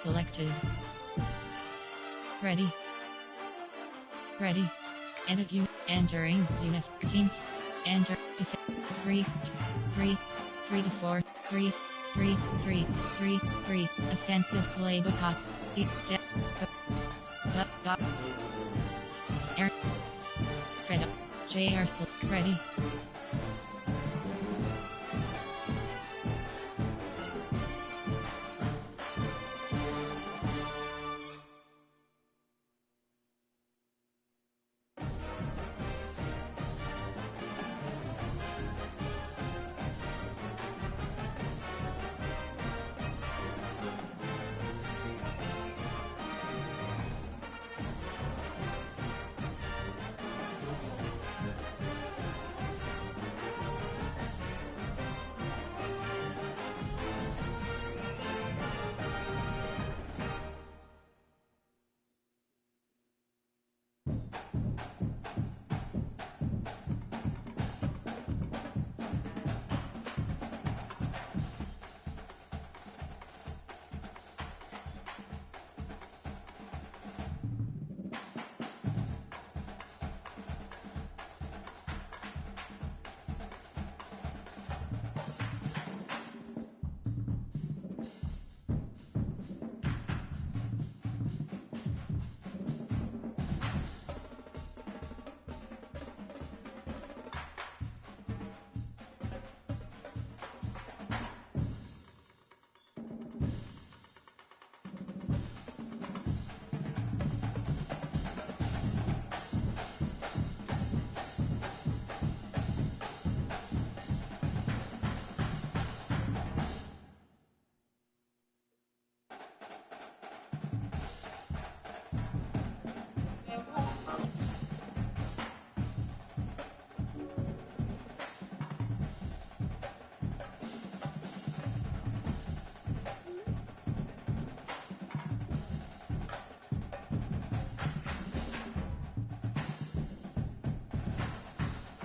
Selected. Ready. Ready. Edit unit. Entering unit. Teams. Enter. 3. 3. 3 to 4. 3. 3. 3. 3. 3. Offensive playbook up. Air. Spread up. JR. Ready.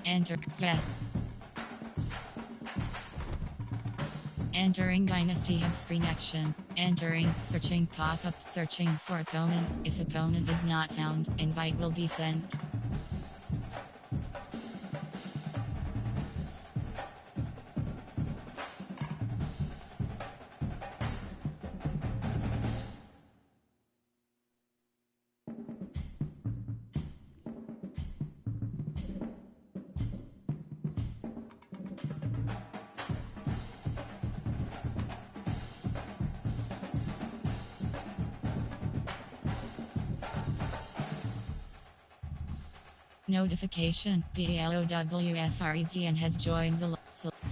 Enter. Yes. Entering Dynasty Hub screen actions. Entering. Searching pop-up. Searching for opponent. If opponent is not found, invite will be sent. Notification. BLOWFREZN has joined the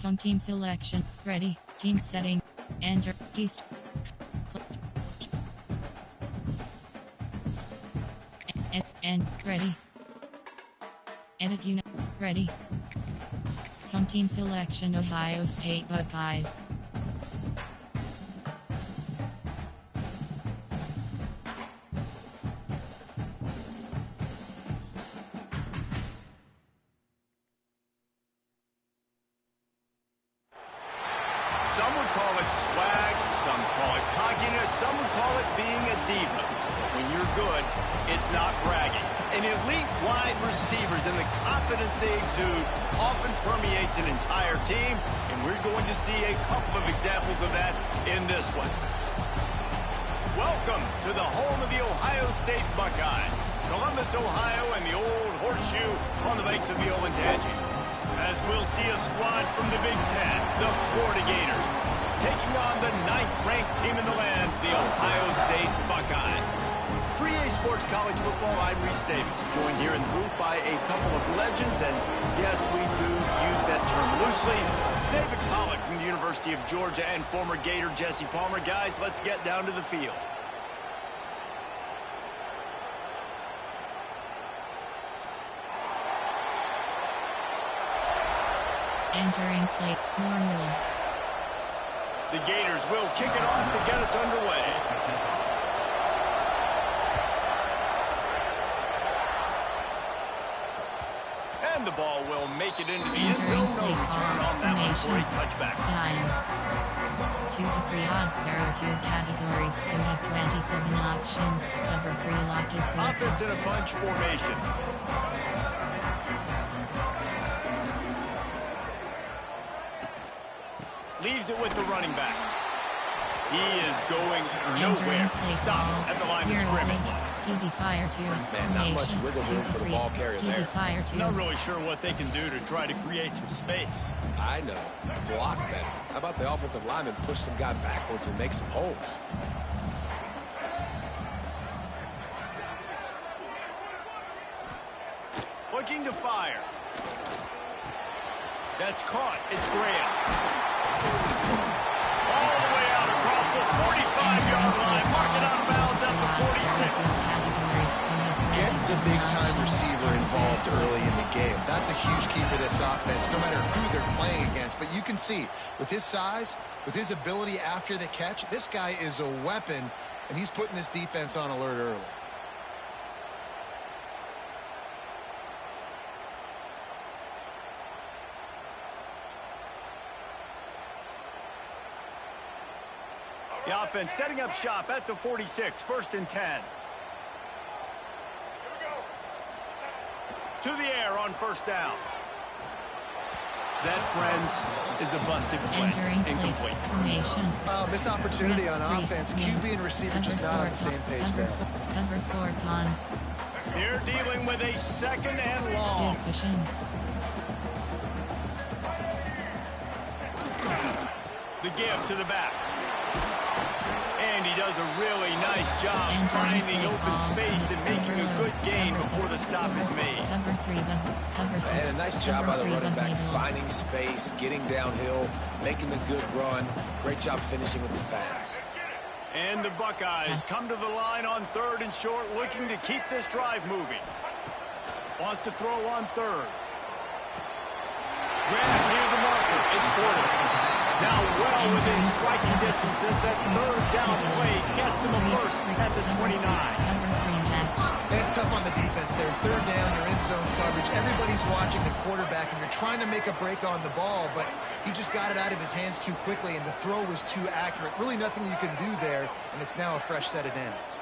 Home team selection. Ready. Team setting. Enter. East. And ready. Edit unit. Ready. Home team selection. Ohio State Buckeyes. Some would call it swag, some call it cockiness, some would call it being a diva. When you're good, it's not bragging. And elite wide receivers and the confidence they exude often permeates an entire team, and we're going to see a couple of examples of that in this one. Welcome to the home of the Ohio State Buckeyes, Columbus, Ohio, and the old horseshoe on the banks of the Olentangy. As we'll see a squad from the Big Ten, the Florida Gators, taking on the 9th-ranked team in the land, the Ohio State Buckeyes. For EA Sports College Football, I'm Reese Davis, joined here in the booth by a couple of legends, and yes, we do use that term loosely. David Pollack from the University of Georgia and former Gator Jesse Palmer. Guys, let's get down to the field. Entering plate formula. The Gators will kick it off to get us underway. And the ball will make it into the end Entering zone. No play return call on that one for a formation. touchback. Time. 2 to 3 odd. There are 2 categories. You have 27 options. Cover 3 lock is selected. Offense in a bunch formation. Leaves it with the running back. He is going nowhere. Stop at the line of scrimmage. DB fire to Man, not much wiggle room for the ball carrier there. DB fire to Not really sure what they can do to try to create some space. I know. Block better. How about the offensive lineman push some guy backwards and make some holes? Looking to fire. That's caught. It's Graham. All the way out across the 45-yard line. Mark it out of bounds at the 46. Get the big-time receiver involved early in the game. That's a huge key for this offense, no matter who they're playing against. But you can see, with his size, with his ability after the catch, this guy is a weapon, and he's putting this defense on alert early. The offense setting up shop at the 46, 1st and 10. To the air on 1st down. That, friends, is a busted play. Incomplete. Formation. Missed opportunity on offense. QB and receiver just not on the same page there. Cover 4 cons. They're dealing with a 2nd and long. Give cushion. The give to the back. And he does a really nice job finding open space and making a good gain before the stop is made. Cover 3 bus. Cover 6. And a nice job by the running back, finding space, getting downhill, making a good run. Great job finishing with his pads. And the Buckeyes come to the line on 3rd and short, looking to keep this drive moving. Wants to throw on 3rd. Grab near the marker. It's Porter. Now well within striking distance as that 3rd down play gets him a first at the 29. Cover 3 match. It's tough on the defense there. 3rd down, you're in zone coverage. Everybody's watching the quarterback, and you're trying to make a break on the ball, but he just got it out of his hands too quickly, and the throw was too accurate. Really nothing you can do there, and it's now a fresh set of downs.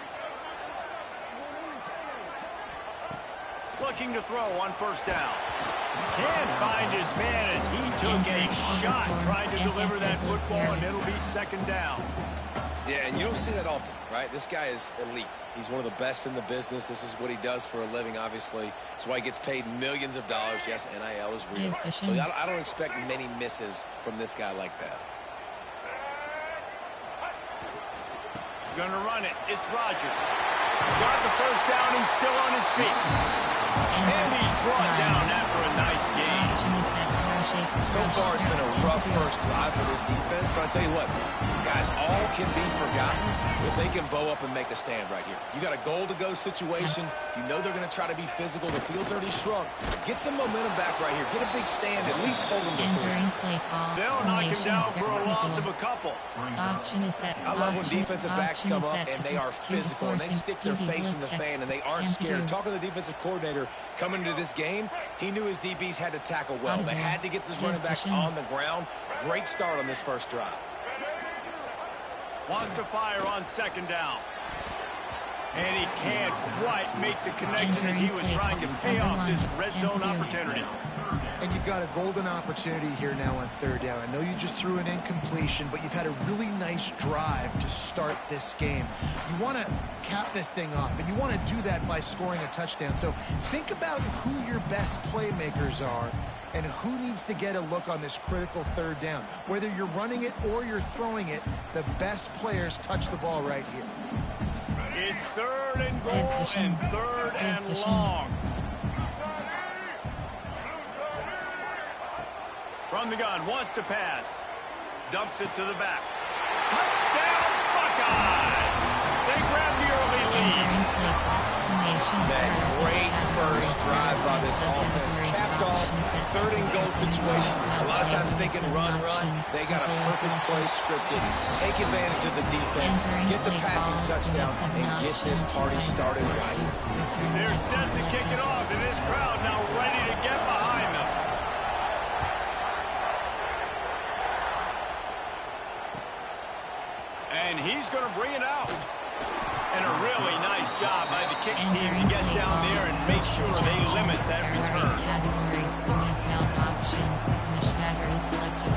Looking to throw on 1st down. Can't find his man as he took a shot trying to deliver that football, and it'll be 2nd down. Yeah, and you don't see that often, right? This guy is elite. He's one of the best in the business. This is what he does for a living, obviously. That's why he gets paid millions of dollars. Yes, NIL is real. So I don't expect many misses from this guy like that. Gonna run it. It's Rodgers. Got the 1st down. He's still on his feet. And he's brought down after a nice game. So far, it's been a rough first drive for this defense, but I'll tell you what, guys, all can be forgotten if they can bow up and make a stand right here. You got a goal-to-go situation. You know they're going to try to be physical. The field's already shrunk. Get some momentum back right here. Get a big stand. At least hold them to 3. They'll knock him down for a loss of a couple. Auction is set. I love when defensive backs come up and they are physical and they stick their face in the fan and they aren't scared. Talking to the defensive coordinator coming into this game, he knew his DBs had to tackle well. They had to get this running back on the ground. Great start on this first drive. Wants to fire on 2nd down. And he can't quite make the connection as he was trying to pay off this red zone opportunity. And you've got a golden opportunity here now on 3rd down. I know you just threw an incompletion, but you've had a really nice drive to start this game. You want to cap this thing off, and you want to do that by scoring a touchdown. So think about who your best playmakers are and who needs to get a look on this critical 3rd down. Whether you're running it or you're throwing it, the best players touch the ball right here. It's 3rd and goal and 3rd and long. From the gun, wants to pass. Dumps it to the back. Touchdown, Buckeyes! They grab the early lead. That great first drive by this offense. Capped off, 3rd and goal situation. A lot of times thinking run. They got a perfect play scripted. Take advantage of the defense. Get the passing touchdown and get this party started right. They're set to kick it off, and this crowd now ready to get behind. going to bring it out. And a really nice job by the kick team to get down there and make sure they limit that return. Categories, NFL options, mesh battery selected.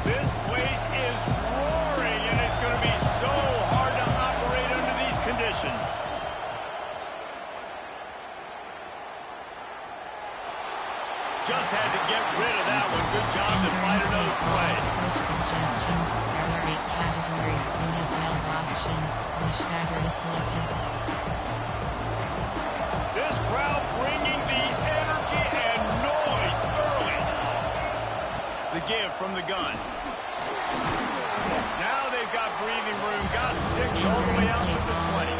This place is roaring, and it's going to be so hard to operate under these conditions. Just had to get rid of that one. Good job to find another play. Coach suggestions. There are 8 categories. NFL options. Mesh battery selected. This crowd bringing the energy and noise early. The give from the gun. Now they've got breathing room. Got 6 all the way out to the 20.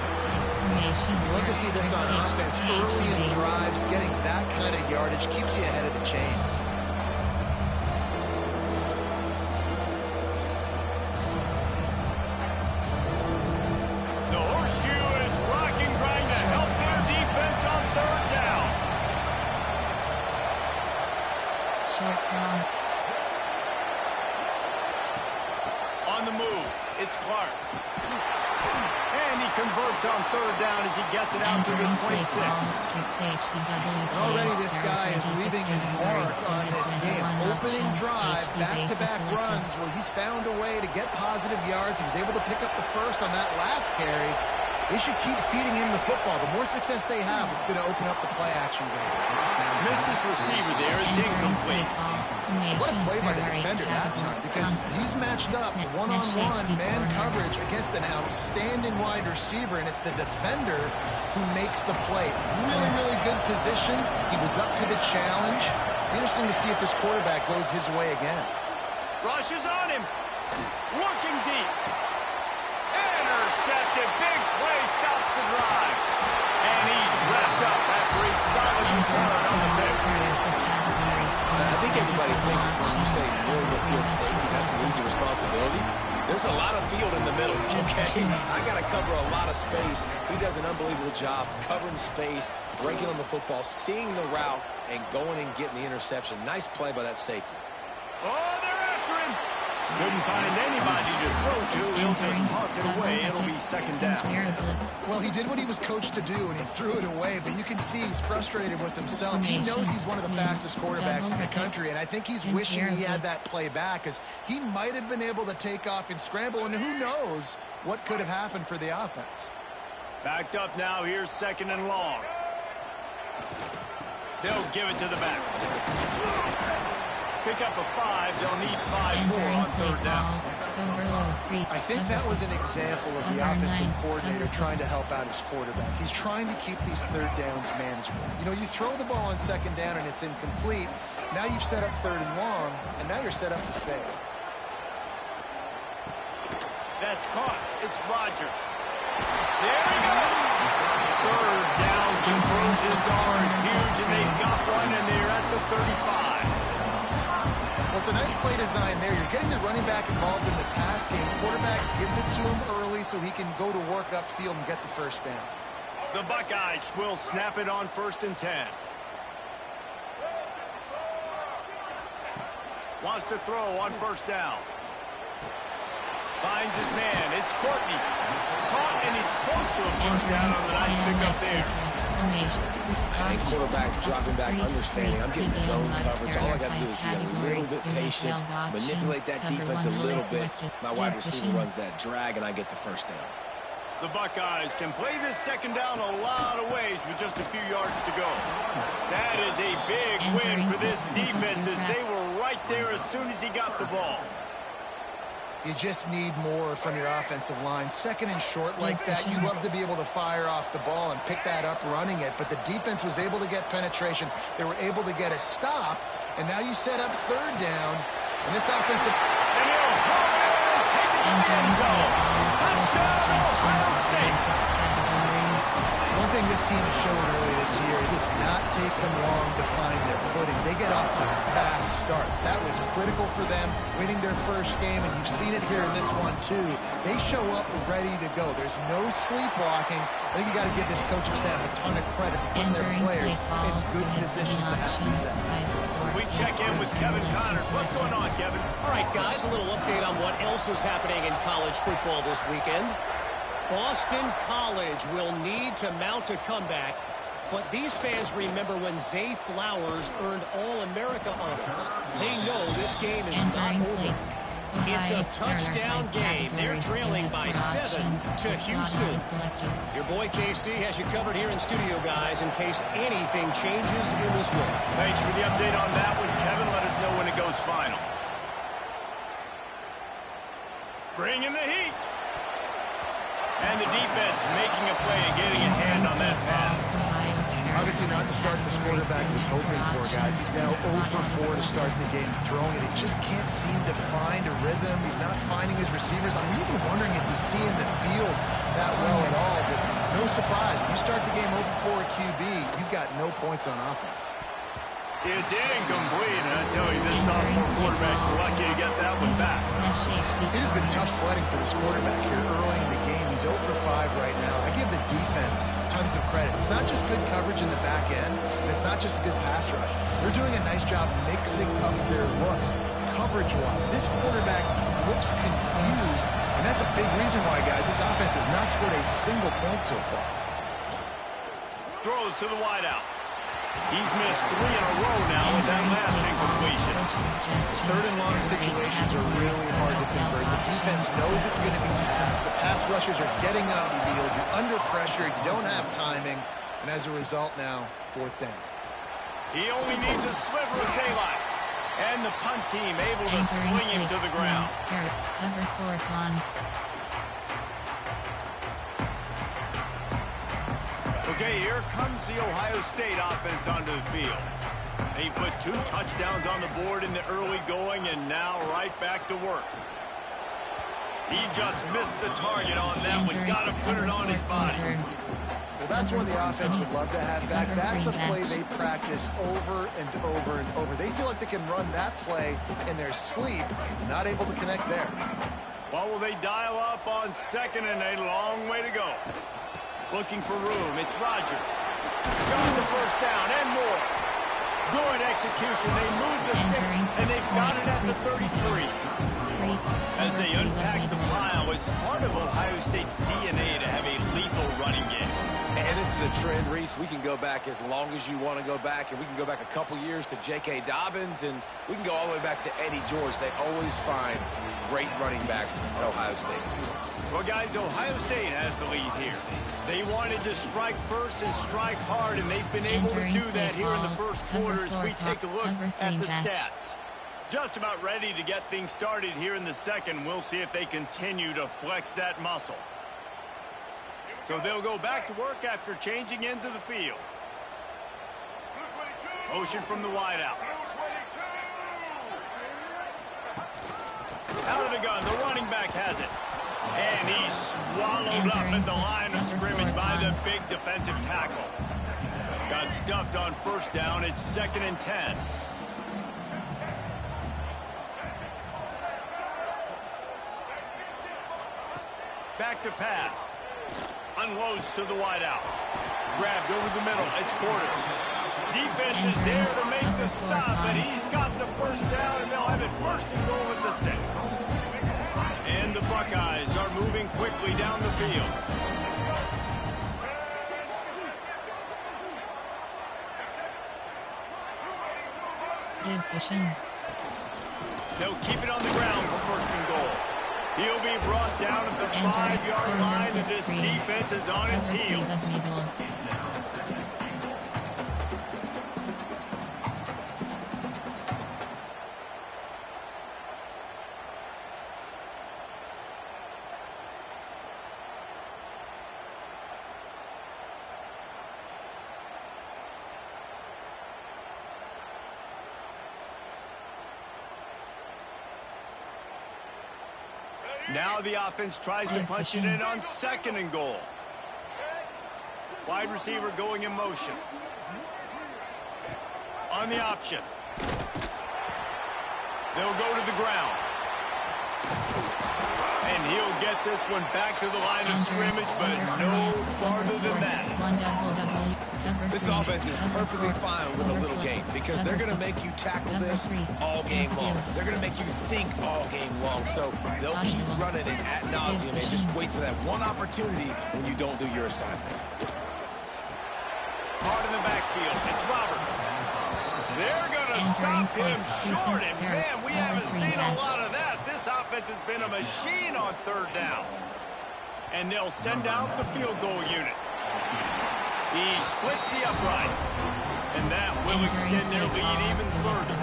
You love to see this on offense early in drives. Getting that kind of yardage keeps you ahead of the chains. The horseshoe is rocking, trying to help their defense on 3rd down. Short cross. On the move, it's Clark. And he converts on 3rd down as he gets it out to the 26. Already this guy is leaving his mark on this game. Opening drive, back-to-back runs where he's found a way to get positive yards. He was able to pick up the first on that last carry. They should keep feeding him the football. The more success they have, it's going to open up the play-action game. Missed his receiver there. It's incomplete. What a play by the defender that time, because he's matched up one-on-one man coverage against an outstanding wide receiver, and it's the defender who makes the play. Really, really good position. He was up to the challenge. Interesting to see if his quarterback goes his way again. Rush is on him. Looking deep. Intercepted. Big play stops the drive. And he's wrapped up after a solid return on the pick. I think everybody thinks when you say middle of the field safety, that's an easy responsibility. There's a lot of field in the middle, okay? I got to cover a lot of space. He does an unbelievable job covering space, breaking on the football, seeing the route, and going and getting the interception. Nice play by that safety. Oh, they're after him. Couldn't find anybody to throw to. He'll just toss it away. It'll be 2nd down. Well, he did what he was coached to do, and he threw it away. But you can see he's frustrated with himself. He knows he's one of the fastest quarterbacks in the country, and I think he's wishing he had that play back, because he might have been able to take off and scramble, and who knows what could have happened for the offense. Backed up now. Here's 2nd and long. They'll give it to the back. Pick up a 5. They'll need 5 more on 3rd down. I think that was an example of the offensive coordinator trying to help out his quarterback. He's trying to keep these 3rd downs manageable. You know, you throw the ball on 2nd down and it's incomplete. Now you've set up 3rd and long, and now you're set up to fail. That's caught. It's Rodgers. There he goes. 3rd down conversions are huge, and they've got one, and they're at the 35. Well, it's a nice play design there. You're getting the running back involved in the pass game. Quarterback gives it to him early so he can go to work upfield and get the 1st down. The Buckeyes will snap it on 1st and 10. Wants to throw on 1st down. Finds his man. It's Courtney. Caught, and he's close to a 1st down on the nice pickup there. I think quarterback dropping back, understanding I'm getting zone coverage. All I got to do is be a little bit patient, manipulate that defense a little bit. My wide receiver runs that drag, and I get the 1st down. The Buckeyes can play this 2nd down a lot of ways with just a few yards to go. That is a big win for this defense, as they were right there as soon as he got the ball. You just need more from your offensive line. 2nd and short like that, you love to be able to fire off the ball and pick that up running it, but the defense was able to get penetration. They were able to get a stop, and now you set up 3rd down, and this offensive... And he'll haul it and take it to the end zone. Touchdown, Ohio State. One thing thing this team has shown early this year, it does not take them long to find their footing. They get off to fast starts. That was critical for them, winning their first game, and you've seen it here in this one too. They show up ready to go. There's no sleepwalking. I think you got to give this coaching staff a ton of credit for putting their players in good positions to have success. We check in with Kevin Connors. What's going on, Kevin? All right, guys, a little update on what else is happening in college football this weekend. Boston College will need to mount a comeback, but these fans remember when Zay Flowers earned All-America honors. They know this game is not over. It's a touchdown game. They're trailing by 7 to Houston. Your boy KC has you covered here in studio, guys, in case anything changes in this one. Thanks for the update on that one, Kevin. Let us know when it goes final. Bring in the heat. And the defense making a play and getting a hand on that pass. Obviously not the start this quarterback was hoping for, guys. He's now 0 for 4 to start the game throwing it. He just can't seem to find a rhythm. He's not finding his receivers. I'm even wondering if he's seeing the field that well at all. But no surprise, when you start the game 0 for 4 at QB, you've got no points on offense. It's incomplete, and I tell you, this sophomore quarterback's lucky to get that one back. It has been tough sledding for this quarterback here early in the game. He's 0 for 5 right now. I give the defense tons of credit. It's not just good coverage in the back end, and it's not just a good pass rush. They're doing a nice job mixing up their looks coverage-wise. This quarterback looks confused, and that's a big reason why, guys, this offense has not scored a single point so far. Throws to the wideout. He's missed 3 in a row now with that last incompletion. Third and long situations are really hard to convert. The defense knows it's going to be passed. The pass rushers are getting upfield. You're under pressure. You don't have timing. And as a result now, 4th down. He only needs a sliver of daylight. And the punt team able to sling him to the ground. Cover 4 cons. Okay, here comes the Ohio State offense onto the field. He put 2 touchdowns on the board in the early going, and now right back to work. He just missed the target on that one. Got to put it on his body. Well, that's one the offense would love to have back. That's a play they practice over and over and over. They feel like they can run that play in their sleep, not able to connect there. Well, will they dial up on 2nd and a long way to go? Looking for room. It's Rodgers. Got the first down and more. Good execution. They move the sticks, and they've got it at the 33. As they unpack the pile, it's part of Ohio State's DNA to have a lethal running game. And this is a trend, Reese. We can go back as long as you want to go back, and we can go back a couple years to J.K. Dobbins, and we can go all the way back to Eddie George. They always find great running backs at Ohio State. Well, guys, Ohio State has the lead here. They wanted to strike first and strike hard, and they've been able to do that here in the first quarter as we take a look at the stats. Just about ready to get things started here in the second. We'll see if they continue to flex that muscle. So they'll go back to work after changing into the field. Motion from the wideout. Out of the gun, the running back has it. And he's swallowed up at the line of scrimmage by the big defensive tackle. Got stuffed on first down. It's 2nd and 10. Back to pass. Unloads to the wideout. Grabbed over the middle. It's Porter. Defense is there to make the stop, but he's got the first down, and they'll have it 1st and goal at the 6. And the Buckeyes are moving quickly down the field. Good cushion. They'll keep it on the ground for 1st and goal. He'll be brought down at the 5-yard line, and this defense is on its heels. Now the offense tries to punch it in on 2nd and goal. Wide receiver going in motion. On the option. They'll go to the ground. And he'll get this one back to the line of scrimmage, but no farther than that. This offense is perfectly fine with a little game because they're going to make you tackle this all game long. They're going to make you think all game long. So they'll keep running it ad nauseum and just wait for that one opportunity when you don't do your assignment. Hard in the backfield. It's Roberts. They're going to stop him short, and man, we haven't seen a lot of that. This offense has been a machine on third down. And they'll send out the field goal unit. He splits the uprights, and that will extend their lead even further.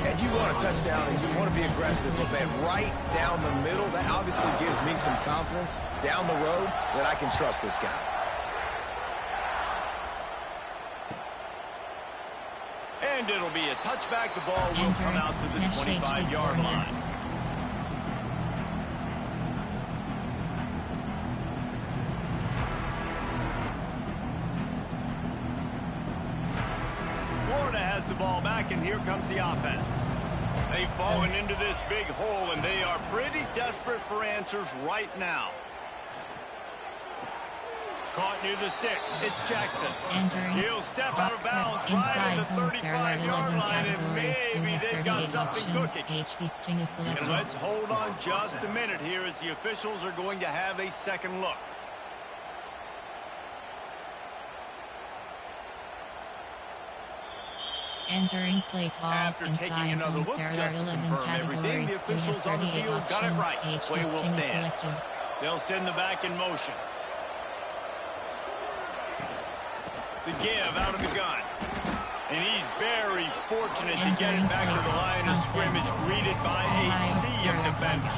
And you want a touchdown, and you want to be aggressive, but man, right down the middle, that obviously gives me some confidence down the road that I can trust this guy. And it'll be a touchback. The ball will come out to the 25-yard line. Florida has the ball back, and here comes the offense. They've fallen into this big hole, and they are pretty desperate for answers right now. Caught near the sticks. It's Jackson. He'll step out of bounds right at the 35-yard line, and maybe they've got something cooking. And let's hold on just a minute here as the officials are going to have a second look. Entering play call After taking another look just to confirm everything, the officials on the field got it right. Play will stand. They'll send the back in motion. The give out of the gun. And he's very fortunate to get it back to the line of scrimmage, greeted by a sea of defenders.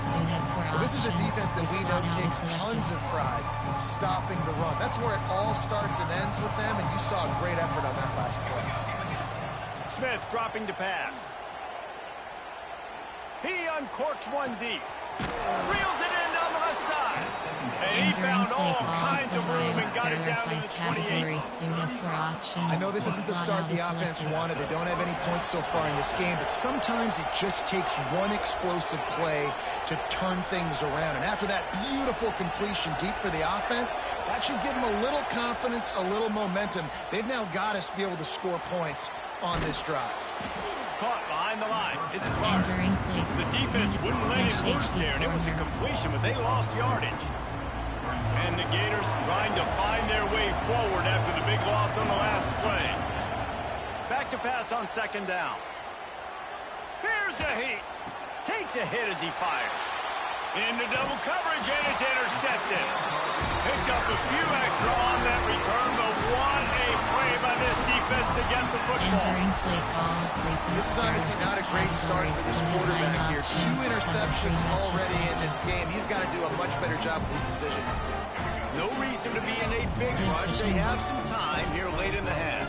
Well, this is a defense that we know takes tons of pride stopping the run. That's where it all starts and ends with them, and you saw a great effort on that last play. Smith dropping to pass. He uncorks one deep. Reels it in down the left side. And he found all kinds of room and got it down to the 28. I know this isn't the start the offense wanted. They don't have any points so far in this game, but sometimes it just takes one explosive play to turn things around. And after that beautiful completion deep for the offense, that should give them a little confidence, a little momentum. They've now got us to be able to score points on this drive. Caught behind the line. It's Clark. The defense wouldn't let it loose there, and it was a completion, but they lost yardage. And the Gators trying to find their way forward after the big loss on the last play. Back to pass on second down. Here's a heat. Takes a hit as he fires. Into double coverage, and it's intercepted. Picked up a few extra on that return, but what a play by this defense to get the football. This is obviously not a great start for this quarterback here. 2 interceptions already in this game. He's got to do a much better job with this decision. No reason to be in a big rush. They have some time here late in the half.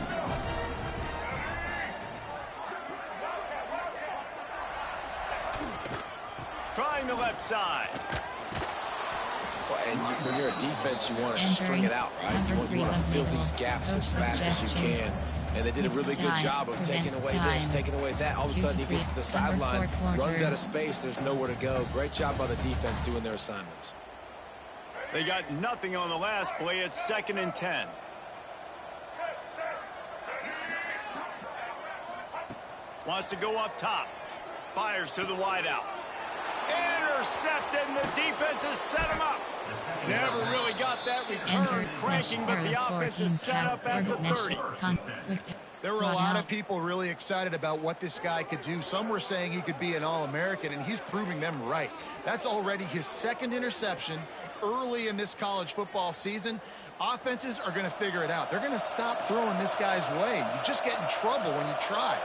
Trying the left side. Well, and when you're a defense, you want to string it out, right? You want to fill these gaps as fast as you can. And they did a really good job of taking away this, taking away that. All of a sudden, he gets to the sideline, runs out of space. There's nowhere to go. Great job by the defense doing their assignments. They got nothing on the last play. It's 2nd and 10. Wants to go up top. Fires to the wideout. Intercepted, and the defense has set him up. Never really got that return cranking, but the offense is set up at the 30. There were a lot of people really excited about what this guy could do. Some were saying he could be an All-American, and he's proving them right. That's already his 2nd interception early in this college football season. Offenses are going to figure it out. They're going to stop throwing this guy's way. You just get in trouble when you try.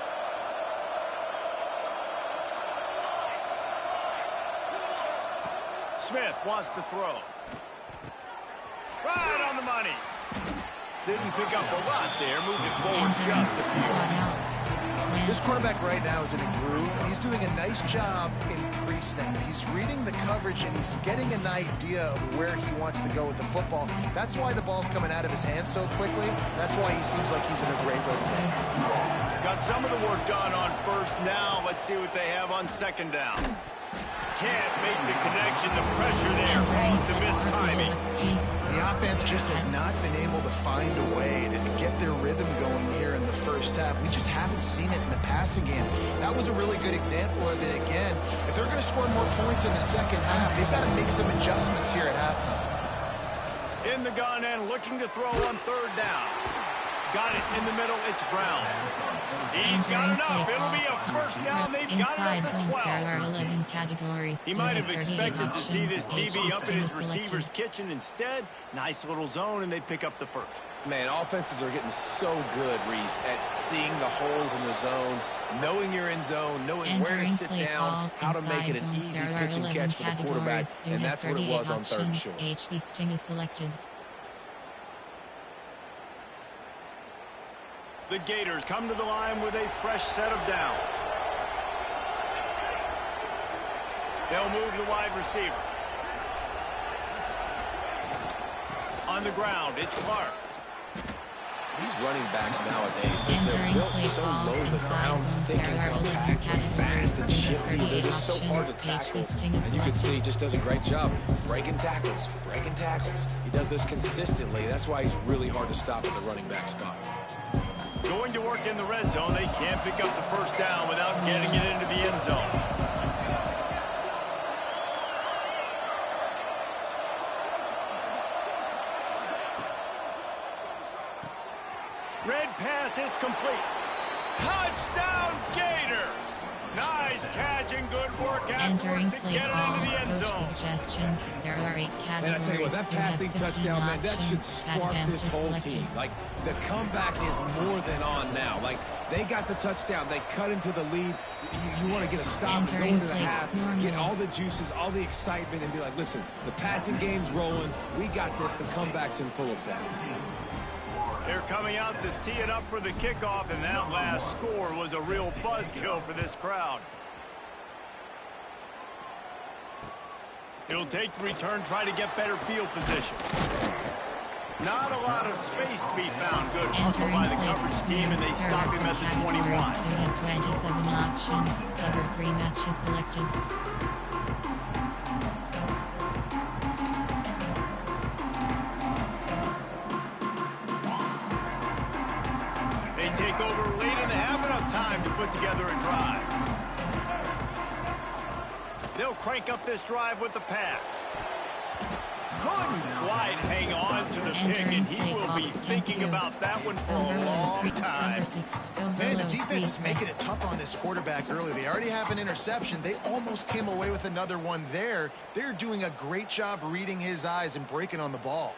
Smith wants to throw. Right on the money. Didn't pick up a lot there. Moved it forward just a few. This quarterback right now is in a groove, and he's doing a nice job in pre-snap. He's reading the coverage, and he's getting an idea of where he wants to go with the football. That's why the ball's coming out of his hands so quickly. That's why he seems like he's in a great rhythm. Got some of the work done on first. Now let's see what they have on second down. Can't make the connection. The pressure there caused the missed timing. The offense just has not been able to find a way to get their rhythm going here in the first half. We just haven't seen it in the passing game. That was a really good example of it again. If they're going to score more points in the second half, they've got to make some adjustments here at halftime. In the gun and looking to throw on third down. Got it in the middle. It's Brown. He's got enough. It'll be a first down. They've got it up to 12. There are 11 categories. He might have expected to see this DB up in his receiver's kitchen. Instead, nice little zone, and they pick up the first. Man, offenses are getting so good, Reese, at seeing the holes in the zone, knowing you're in zone, knowing where to sit down, how to make it an easy pitch and catch for the quarterback, and that's what it was on third and short. HB Sting is selected. The Gators come to the line with a fresh set of downs. They'll move the wide receiver. On the ground, it's Clark. These running backs nowadays, they're built so low to the ground, thick and compact, and fast and shifty. They're just so hard to tackle. And you can see he just does a great job breaking tackles, breaking tackles. He does this consistently. That's why he's really hard to stop at the running back spot. Going to work in the red zone. They can't pick up the first down without getting it into the end zone. Red pass, it's complete. Touchdown, Gators! Nice catch and good work afterwards to get it into the end zone. Suggestions. There are 8 categories. Man, I tell you what, that passing touchdown, man, that should spark this whole team. Like, the comeback is more than on now. Like, they got the touchdown. They cut into the lead. You want to get a stop and go into the half, get all the juices, all the excitement, and be like, listen, the passing game's rolling. We got this. The comeback's in full effect. They're coming out to tee it up for the kickoff, and that last score was a real buzzkill for this crowd. He'll take the return, try to get better field position. Not a lot of space to be found. Good hustle by the coverage team, and they stop him at the 21. They have 27 options. Cover 3 matches selected. Take over late and have enough time to put together a drive. They'll crank up this drive with the pass. Couldn't quite hang on to the pick, and he will be thinking about that one for a long time. Man, the defense is making it tough on this quarterback early. They already have an interception. They almost came away with another one there. They're doing a great job reading his eyes and breaking on the ball.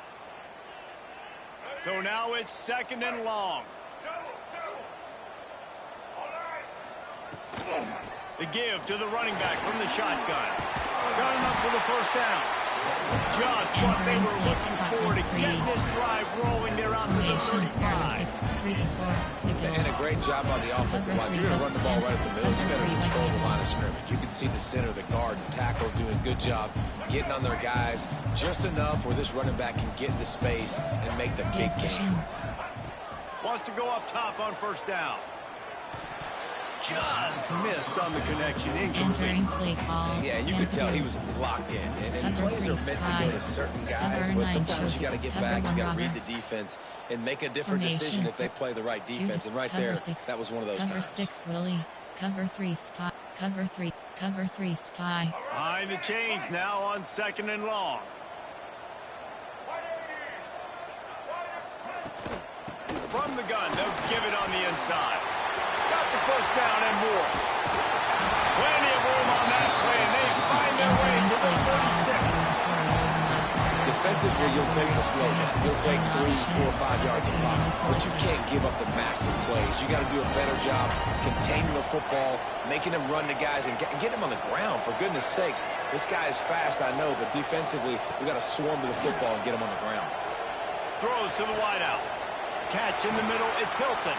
So now it's second and long. The give to the running back from the shotgun. Got enough for the first down. Just what they were looking for to get this drive rolling. They're out to the 35. And a great job on the offensive line. You're going to run the ball right at the middle. You better control the line of scrimmage. You can see the center, the guard, and tackles doing a good job getting on their guys just enough where this running back can get into space and make the big game. Wants to go up top on first down. Just missed on the connection. Incomplete. Yeah, you could tell he was locked in. And plays are meant to go to certain guys, but sometimes you got to get back. You got to read the defense and make a different decision if they play the right defense. And right there, that was one of those times. Cover 6, Willie. Cover 3, Scott. Cover 3. Cover 3, Sky. Behind the chains now on second and long. From the gun, they'll give it on the inside. Got the first down and more. Plenty of room on that play, and they find their way to the 36. Defensively, you'll take the slow down. You'll take 3, 4, 5 yards of pocket, but you can't give up the massive plays. You got to do a better job containing the football, making them run to guys, and getting them on the ground. For goodness sakes, this guy is fast, I know, but defensively, we got to swarm to the football and get him on the ground. Throws to the wideout. Catch in the middle. It's Hilton.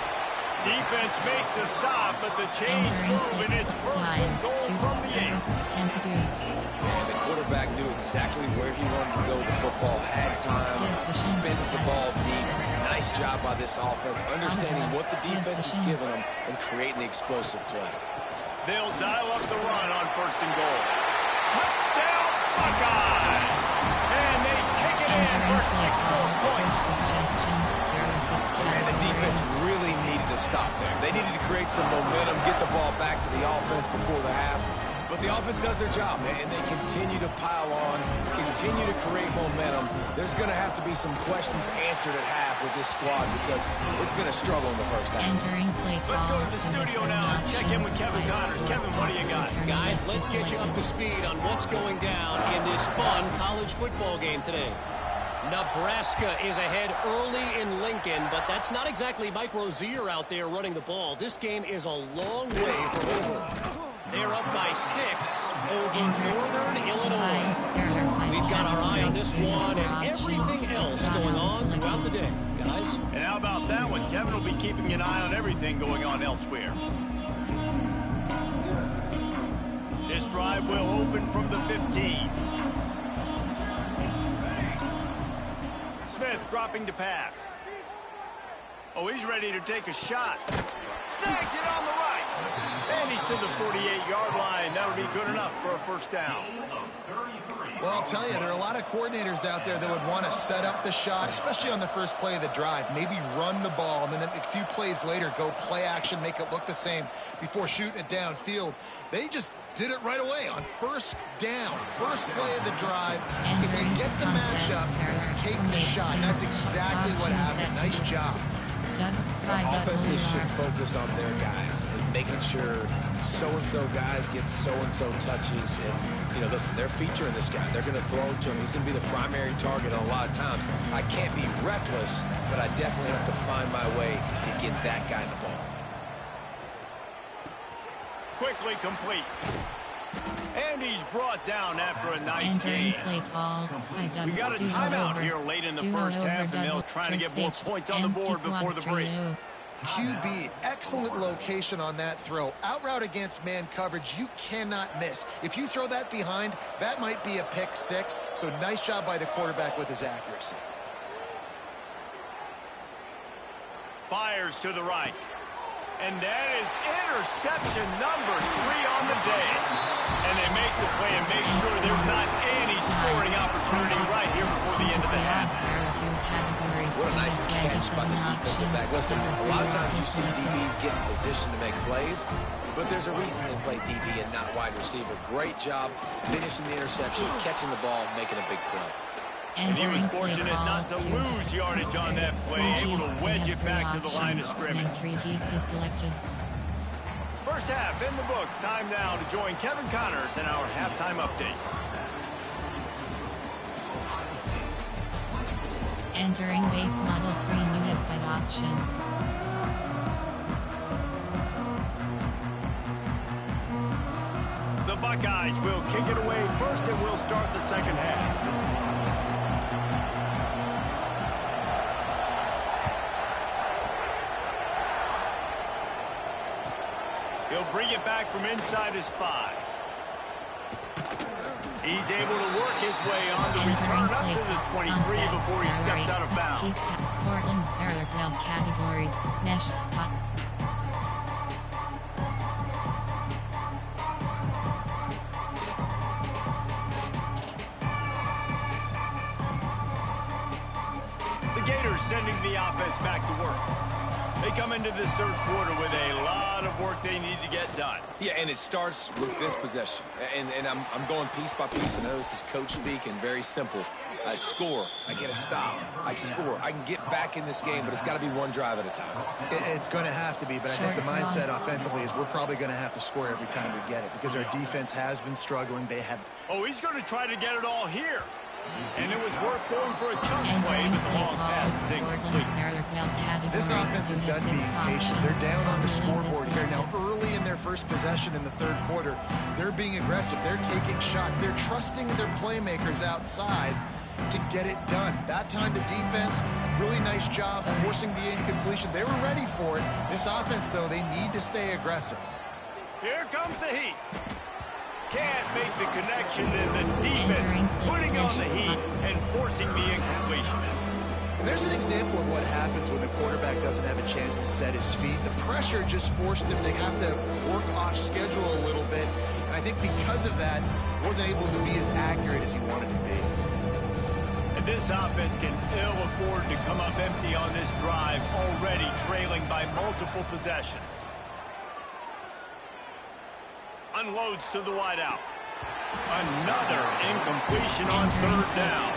Defense makes a stop, but the chains move, and it's first and goal from the 8. And the quarterback knew exactly where he wanted to go with the football, had time, spins the ball deep. Nice job by this offense, understanding what the defense is giving them and creating the explosive play. They'll dial up the run on first and goal. Touchdown, Buckeyes! And they take it in for 6 more points. And the defense really needed to stop there. They needed to create some momentum, get the ball back to the offense before the half. But the offense does their job, and they continue to pile on, continue to create momentum. There's going to have to be some questions answered at half with this squad because it's been a struggle in the first half. Let's go to the studio now and check in with Kevin Connors. Kevin, what do you got? Guys, let's get you up to speed on what's going down in this fun college football game today. Nebraska is ahead early in Lincoln, but that's not exactly Mike Rozier out there running the ball. This game is a long way from over. They're up by 6 over Northern Illinois. We've got our eye on this one and everything else going on throughout the day, guys. And how about that one? Kevin will be keeping an eye on everything going on elsewhere. This drive will open from the 15. Smith dropping to pass. Oh, he's ready to take a shot. Snags it on the right. And he's to the 48-yard line. That'll be good enough for a first down. Well, I'll tell you, there are a lot of coordinators out there that would want to set up the shot, especially on the first play of the drive, maybe run the ball, and then a few plays later go play action, make it look the same before shooting it downfield. They just did it right away on first down, first play of the drive. If you get the matchup, take the shot. And that's exactly what happened. Nice job. Offenses should focus on their guys and making sure so-and-so guys get so-and-so touches. And, you know, listen, they're featuring this guy. They're going to throw it to him. He's going to be the primary target on a lot of times. I can't be reckless, but I definitely have to find my way to get that guy the ball. Quickly complete. And he's brought down after a nice game. We got a timeout here late in the first half, and they'll try to get more points on the board before the break. QB, excellent location on that throw. Out route against man coverage, you cannot miss. If you throw that behind, that might be a pick 6. So nice job by the quarterback with his accuracy. Fires to the right. And that is interception number 3 on the day. And they make the play and make sure there's not any scoring opportunity right here before the end of the half. What a nice catch by the defensive back. Listen, a lot of times you see DBs get in position to make plays, but there's a reason they play DB and not wide receiver. Great job finishing the interception, catching the ball, making a big play. And he was fortunate not to lose yardage on that play, able to wedge it back to the line of scrimmage. First half in the books. Time now to join Kevin Connors in our halftime update. Entering base model screen, you have 5 options. The Buckeyes will kick it away first, and we'll start the second half. He'll bring it back from inside his 5. He's able to work his way on the return up to the 23 before he steps out of bounds. Portland Parallel categories, mesh spot. The Gators sending the offense back to work. They come into this third quarter with a lot of work they need to get done. Yeah, and it starts with this possession. And I'm going piece by piece. I know this is coach speak and very simple. I score. I get a stop. I score. I can get back in this game, but it's got to be one drive at a time. It's going to have to be, but I think the mindset offensively is we're probably going to have to score every time we get it because our defense has been struggling. They have. Oh, he's going to try to get it all here. And it was worth going for a chunk play, but the long pass is incomplete. This offense has got to be patient. They're down on the scoreboard here. Now, early in their first possession in the third quarter, they're being aggressive. They're taking shots. They're trusting their playmakers outside. to get it done. That time the defense, really nice job forcing the incompletion. They were ready for it. This offense, though, they need to stay aggressive. Here comes the heat. Can't make the connection, and the defense putting on the heat and forcing the incompletion. There's an example of what happens when the quarterback doesn't have a chance to set his feet. The pressure just forced him to have to work off schedule a little bit. And I think because of that, wasn't able to be as accurate as he wanted to be. And this offense can ill afford to come up empty on this drive, already trailing by multiple possessions. Unloads to the wideout. Another incompletion on third down.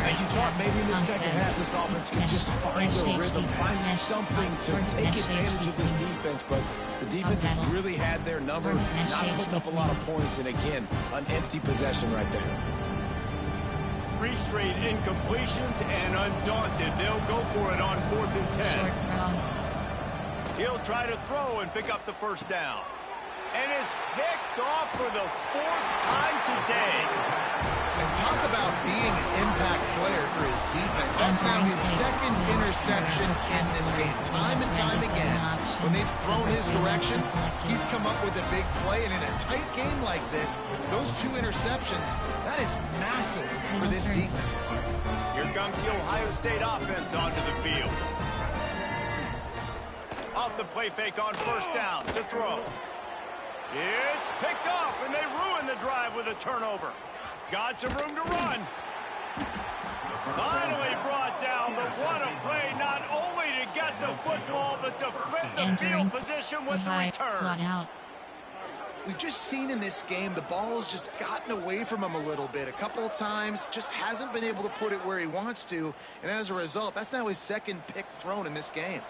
And you thought maybe in the second half this offense could just find a rhythm, find something to take advantage of this defense, but the defense has really had their number, not putting up a lot of points, and again, an empty possession right there. 3 straight incompletions, and undaunted, they'll go for it on 4th and 10. He'll try to throw and pick up the first down. And it's picked off for the 4th time today. And talk about being an impact player for his defense. That's now his 2nd interception in this game. Time and time again, when they've thrown his direction, he's come up with a big play. And in a tight game like this, those 2 interceptions, that is massive for this defense. Here comes the Ohio State offense onto the field. Off the play fake on first down to throw. It's picked off, and they ruin the drive with a turnover. Got some room to run. Finally brought down, but what a play, not only to get the football, but to flip the field position with the return. We've just seen in this game, the ball has just gotten away from him a little bit. A couple of times, just hasn't been able to put it where he wants to, and as a result, that's now his 2nd pick thrown in this game.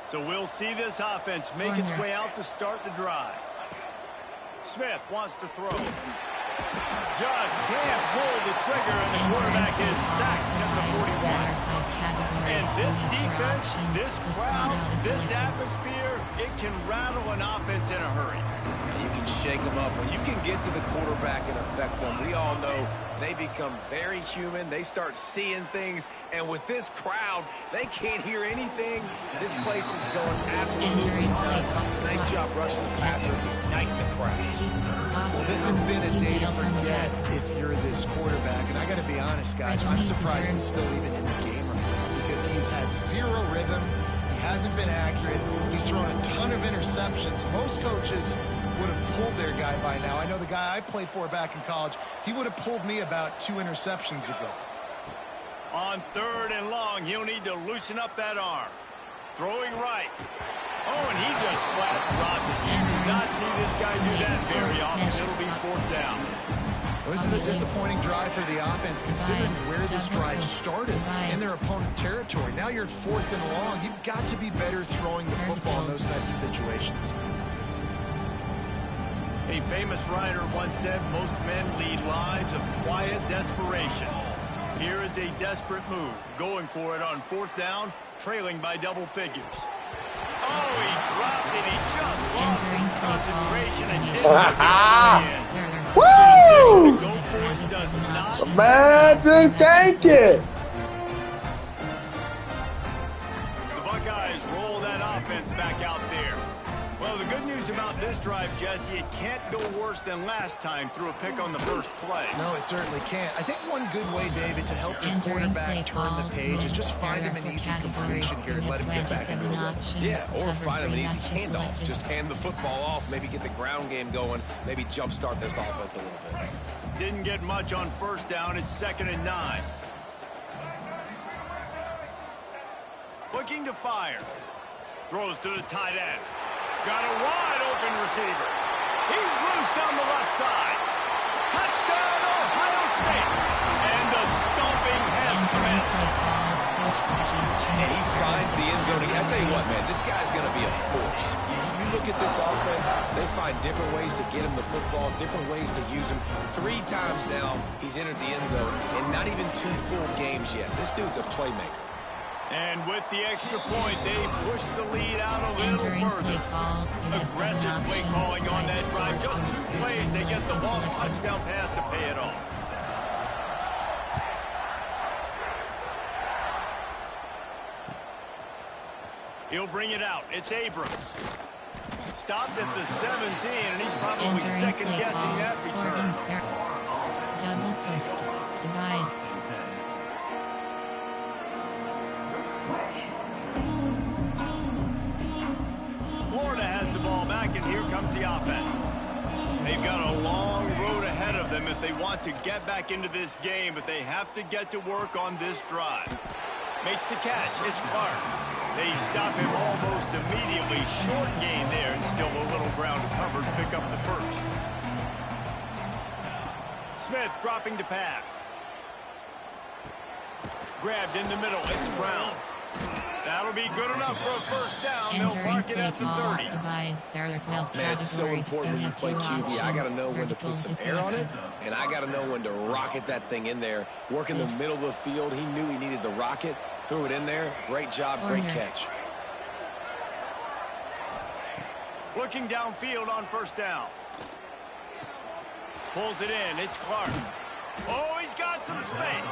So we'll see this offense make its way out to start the drive. Smith wants to throw. Just can't pull the trigger, and the quarterback is sacked number 41. And this defense, this crowd, this atmosphere, it can rattle an offense in a hurry. You can shake them up. When you can get to the quarterback and affect them, we all know they become very human. They start seeing things, and with this crowd, they can't hear anything. This place is going absolutely nuts. Nice job rushing the passer, igniting the crowd. Well, this has been a day to forget if you're this quarterback. And I got to be honest, guys, I'm surprised he's still even in the game right now because he's had 0 rhythm. He hasn't been accurate. He's thrown a ton of interceptions. Most coaches would have pulled their guy by now. I know the guy I played for back in college, he would have pulled me about 2 interceptions ago. On 3rd and long, he'll need to loosen up that arm. Throwing right. Oh, and he just flat dropped it. You do not see this guy do that very often. It'll be 4th down. Well, this is a disappointing drive for the offense, considering where this drive started in their opponent territory. Now you're at 4th and long. You've got to be better throwing the football in those types of situations. A famous writer once said, most men lead lives of quiet desperation. Here is a desperate move, going for it on 4th down, trailing by double figures. Oh, he dropped it. He just lost his concentration and didn't get the Woo! go for it does not Imagine thank it. The Buckeyes roll that offense back out there. Well, the good news about this drive, Jesse, it can't go worse than last time through a pick on the first play. No, it certainly can't. I think one good way, David, to help your quarterback turn the page is just find him an easy completion here and let him get back into the rhythm. Yeah, or find him an easy handoff. Just hand the football off, maybe get the ground game going, maybe jumpstart this offense a little bit. Didn't get much on first down. It's 2nd and 9. Looking to fire. Throws to the tight end. Got a wide open receiver. He's loose down the left side. Touchdown, Ohio State. And the stomping has commenced. And he finds the end zone. I tell you what, man, this guy's going to be a force. You look at this offense, they find different ways to get him the football, different ways to use him. 3 times now he's entered the end zone, and not even 2 full games yet. This dude's a playmaker. And with the extra point, they push the lead out a little further. Aggressive play calling on that drive. Just 2 plays, they get the ball, touchdown pass to pay it off. He'll bring it out. It's Abrams. Stopped at the 17, and he's probably second-guessing that return. Double twist. Divide. Florida has the ball back, and here comes the offense. They've got a long road ahead of them if they want to get back into this game, but they have to get to work on this drive. Makes the catch. It's Clark. They stop him almost immediately. Short gain there, and still a little ground to cover to pick up the first. Smith dropping to pass. Grabbed in the middle. It's Brown. That'll be good enough for a first down. They'll mark it at the 30. Divide. There are 12 Man, it's so important when you play QB. I got to know when to put some air on it, and I got to know when to rocket that thing in there. Work in the middle of the field. He knew he needed the rocket. Threw it in there. Great job, great catch. Looking downfield on first down. Pulls it in. It's Clark. Oh, he's got some space.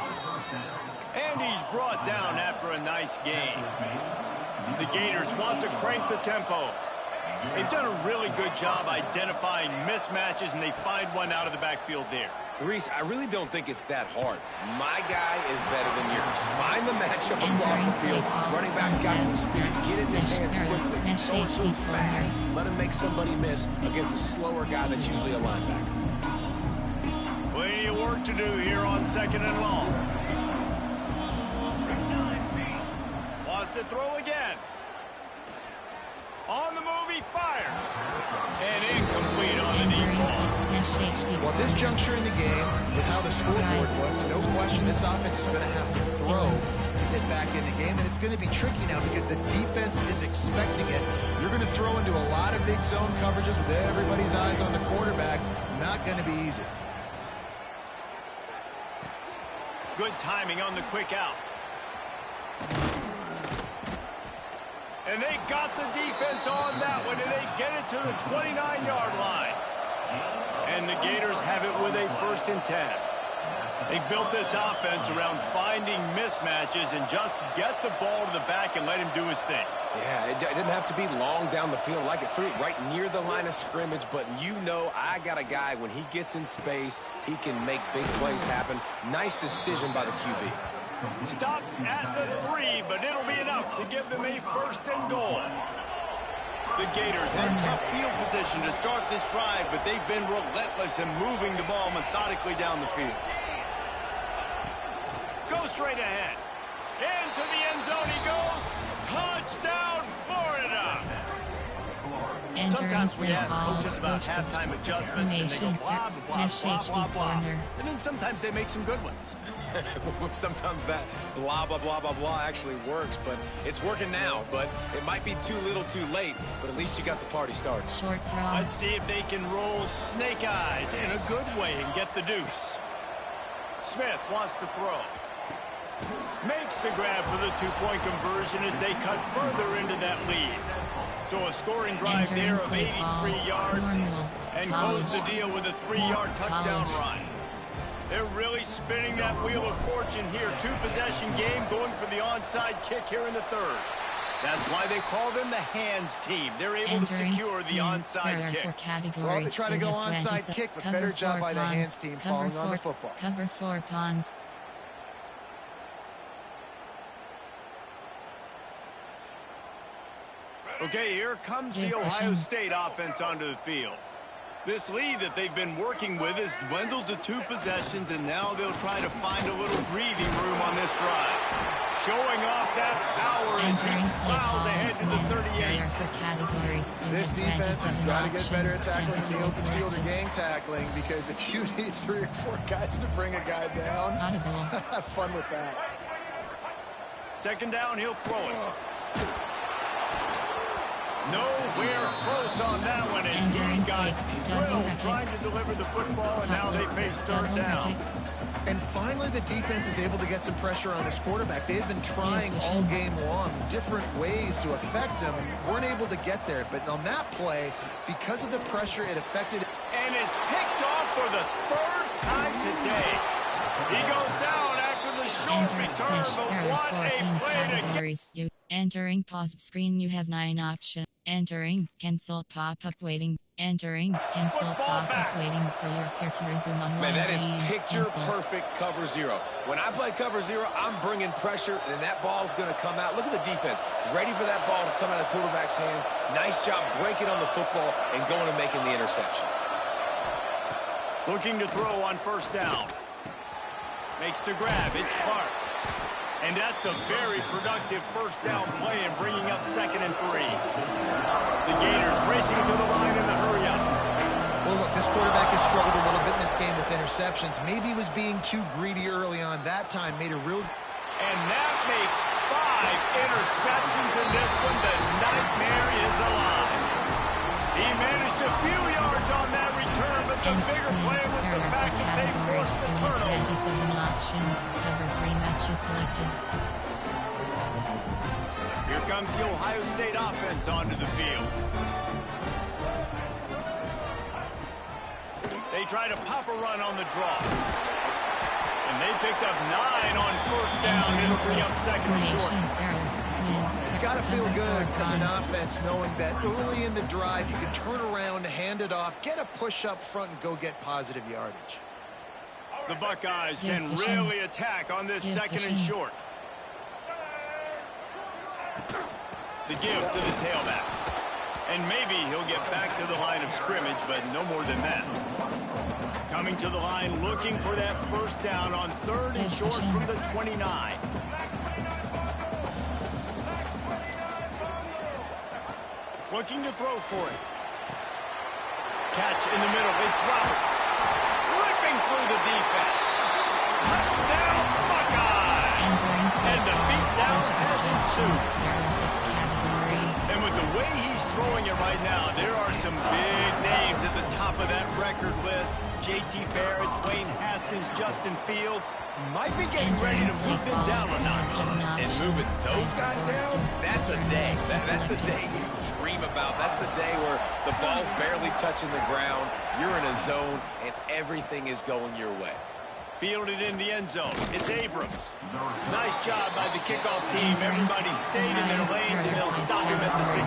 And he's brought down after a nice gain. The Gators want to crank the tempo. They've done a really good job identifying mismatches, and they find one out of the backfield there. Reese, I really don't think it's that hard. My guy is better than yours. Find the matchup across the field. Running back's got some speed. Get it in his hands quickly. Throw it to him fast. Let him make somebody miss against a slower guy that's usually a linebacker. Plenty of work to do here on second and long. Wants to throw again. On the move, he fires. And incomplete on the deep ball. Well, at this juncture in the game, with how the scoreboard looks, no question this offense is going to have to throw to get back in the game, and it's going to be tricky now because the defense is expecting it. You're going to throw into a lot of big zone coverages with everybody's eyes on the quarterback. Not going to be easy. Good timing on the quick out. And they got the defense on that one, and they get it to the 29-yard line. And the Gators have it with a 1st and 10. They built this offense around finding mismatches and just get the ball to the back and let him do his thing. Yeah, it didn't have to be long down the field. Like it threw it right near the line of scrimmage, but you know I got a guy, when he gets in space, he can make big plays happen. Nice decision by the QB. Stopped at the 3, but it'll be enough to give them a 1st and goal. The Gators had tough field position to start this drive, but they've been relentless in moving the ball methodically down the field. Go straight ahead. Into the end zone he goes. Touchdown, Florida! Sometimes we ask coaches about halftime adjustments, and they go blah, blah, blah, blah, blah. And then sometimes they make some good ones. Sometimes that blah, blah, blah, blah, blah actually works, but it's working now. But it might be too little too late, but at least you got the party started. Short cross. Let's see if they can roll snake eyes in a good way and get the deuce. Smith wants to throw. Makes the grab for the 2-point conversion as they cut further into that lead. So a scoring drive there of 83 yards and close the deal with a 3-yard touchdown run. They're really spinning that wheel of fortune here. 2-possession game going for the onside kick here in the 3rd. That's why they call them the hands team. They're able to secure the onside kick. Well, they try to go onside kick, but better job by the hands team falling on the football. Cover 4 pawns. Okay, here comes the Ohio State offense onto the field. This lead that they've been working with has dwindled to 2 possessions, and now they'll try to find a little breathing room on this drive. Showing off that power as he plows ahead to the 38. This defense has got to get better at tackling in the open field or gang tackling, because if you need 3 or 4 guys to bring a guy down, have fun with that. 2nd down, he'll throw it. Nowhere close on that one as he got drilled trying to deliver the football, and now they face 3rd down. And finally, the defense is able to get some pressure on this quarterback. They've been trying all game long different ways to affect him, and weren't able to get there. But on that play, because of the pressure, it affected. And it's picked off for the 3rd time today. He goes down after the short Enter return, fish. but There are what 14 a play to get. categories. You entering paused screen. You have 9 options. Entering cancel pop-up waiting. Entering cancel Football pop-up back. waiting for your peer to resume online. Man, that is Cancel. picture-perfect cover zero. When I play cover zero, I'm bringing pressure, and that ball's going to come out. Look at the defense. Ready for that ball to come out of the quarterback's hand. Nice job breaking on the football and going and making the interception. Looking to throw on first down. Makes the grab. It's Clark. And that's a very productive first down play and bringing up 2nd and 3. The Gators racing to the line in the hurry-up. Well, look, this quarterback has struggled a little bit in this game with interceptions. Maybe he was being too greedy early on. That time made a real... And that makes 5 interceptions in this one. The nightmare is alive. He managed a few yards on that return, but the bigger play was the fact that they forced the turnover. 27 options. Cover 3 matches selected. Here comes the Ohio State offense onto the field. They try to pop a run on the draw. And they picked up 9 on first down. It'll bring up 2nd and short. It's got to feel good as an offense knowing that early in the drive you can turn around, hand it off, get a push up front, and go get positive yardage. The Buckeyes can really attack on this 2nd and short. The give to the tailback. And maybe he'll get back to the line of scrimmage, but no more than that. Coming to the line, looking for that first down on 3rd and short from the 29. Looking to throw for it. Catch in the middle. It's Roberts. Ripping through the defense. Touchdown, Buckeyes! And the beatdowns has ensued. There are 6 categories. And with the way he's throwing it right now, there are some big names at the top of that record list. J.T. Barrett, Dwayne Haskins, Justin Fields might be getting ready to move them down a notch. And moving those guys down, that's a day. That's the day you dream about. That's the day where the ball's barely touching the ground, you're in a zone, and everything is going your way. Fielded in the end zone. It's Abrams. Nice job by the kickoff team. Everybody stayed in their lanes, and they'll stop him at the 16.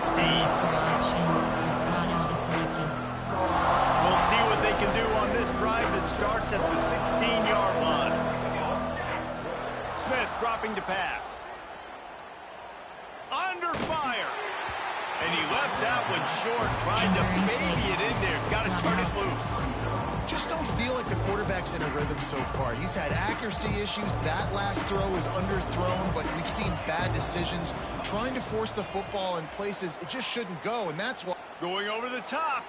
We'll see what they can do on this drive that starts at the 16-yard line. Smith dropping to pass. Under fire. And he left that one short, trying to baby it in there. He's got to turn it loose. Just don't feel like the quarterback's in a rhythm so far. He's had accuracy issues. That last throw is underthrown, but we've seen bad decisions. Trying to force the football in places it just shouldn't go, and that's why... Going over the top.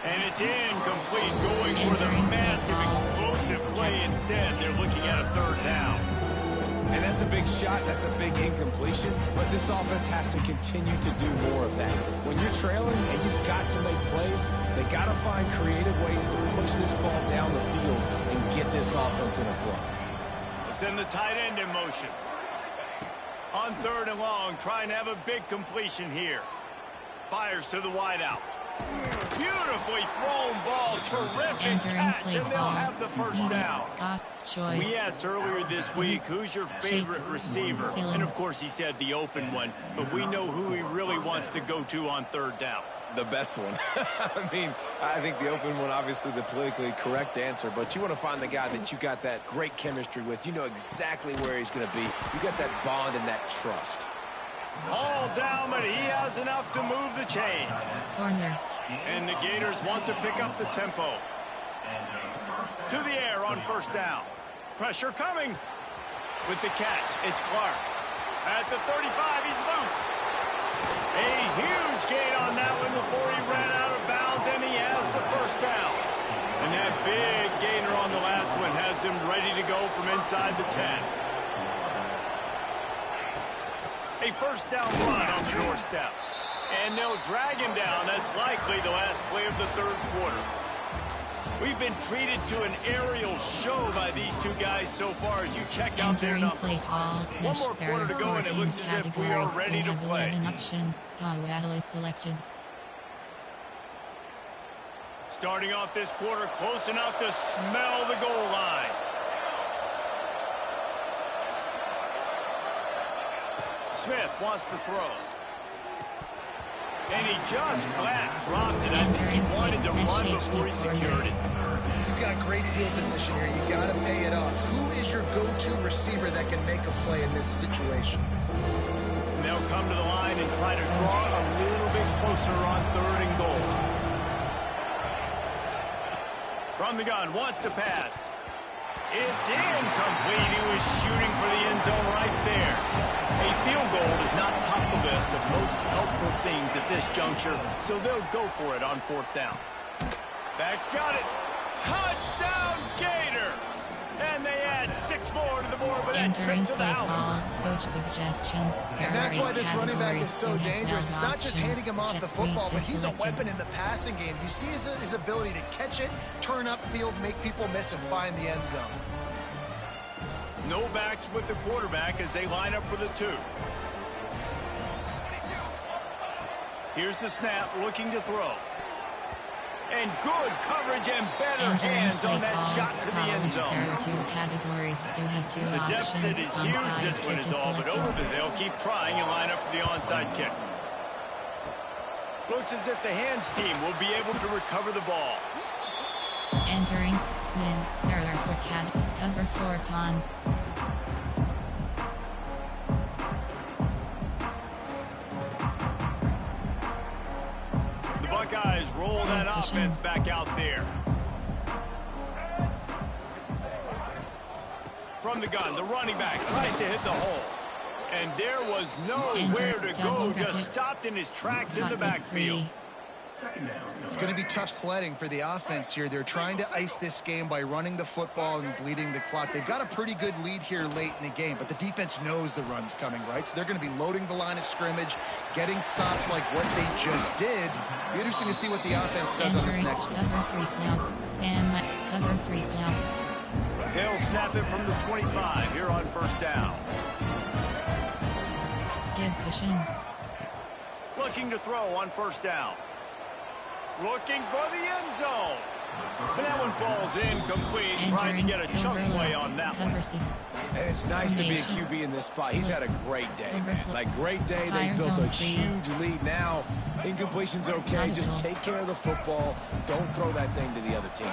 And it's incomplete, going for the massive, explosive play instead. They're looking at a 3rd down. And that's a big shot. That's a big incompletion. But this offense has to continue to do more of that. When you're trailing and you've got to make plays, they got to find creative ways to push this ball down the field and get this offense in a flow. We'll send the tight end in motion. On 3rd and long, trying to have a big completion here. Fires to the wideout. Beautifully thrown ball. Terrific catch, and they'll have the first down. We asked earlier this week, who's your favorite receiver? And, of course, he said the open one. But we know who he really wants to go to on 3rd down. The best one. I mean, I think the open one, obviously the politically correct answer, but you want to find the guy that you got that great chemistry with. You know exactly where he's going to be. You got that bond and that trust. All down, but he has enough to move the chains. Corner. And the Gators want to pick up the tempo. To the air on first down. Pressure coming. With the catch, it's Clark. At the 35, he's loose. A huge gain on that one before he ran out of bounds, and he has the first down. And that big gainer on the last one has him ready to go from inside the 10. A first down run on the doorstep. And they'll drag him down. That's likely the last play of the 3rd quarter. We've been treated to an aerial show by these two guys so far as you check out their numbers. One more quarter to go, and it looks as if we are ready to play. Starting off this quarter close enough to smell the goal line. Smith wants to throw. And he just flat dropped it. I think he wanted to run before he secured it. You've got great field position here. You got to pay it off. Who is your go-to receiver that can make a play in this situation? And they'll come to the line and try to draw a little bit closer on 3rd and goal. From the gun, wants to pass. It's incomplete. He was shooting for the end zone right there. A field goal is not top of the list of most helpful things at this juncture, so they'll go for it on 4th down. Back's got it. Touchdown, Gators! And they add 6 more to the board with that trip to the house. Coach suggestions. And that's why this running back is so dangerous. It's not just handing him off the football, but he's a weapon in the passing game. You see his ability to catch it, turn upfield, make people miss, and find the end zone. No backs with the quarterback as they line up for the 2. Here's the snap, looking to throw. And good coverage and better hands on that shot to the end zone. There are 2 categories. You have 2 The deficit is huge, this one is all, but over there, they'll keep trying and line up for the onside kick. Looks as if the hands team will be able to recover the ball. Entering, win, there are 4 cover 4 pawns. Buckeyes roll that offense back out there. From the gun, the running back tries to hit the hole. And there was nowhere to go, just stopped in his tracks in the backfield. It's going to be tough sledding for the offense here. They're trying to ice this game by running the football and bleeding the clock. They've got a pretty good lead here late in the game, but the defense knows the run's coming, right? So they're going to be loading the line of scrimmage, getting stops like what they just did. Be interesting to see what the offense does on this next one. Cover 3 clown. Sam, cover 3 clown. They'll snap it from the 25 here on 1st down. Give cushion. Looking to throw on 1st down. Looking for the end zone. And that one falls incomplete, trying to get a chunk play on that one. And it's nice to be a QB in this spot. He's had a great day, man. Like, great day. They built a huge lead. Now, incompletion's okay. Just take care of the football. Don't throw that thing to the other team.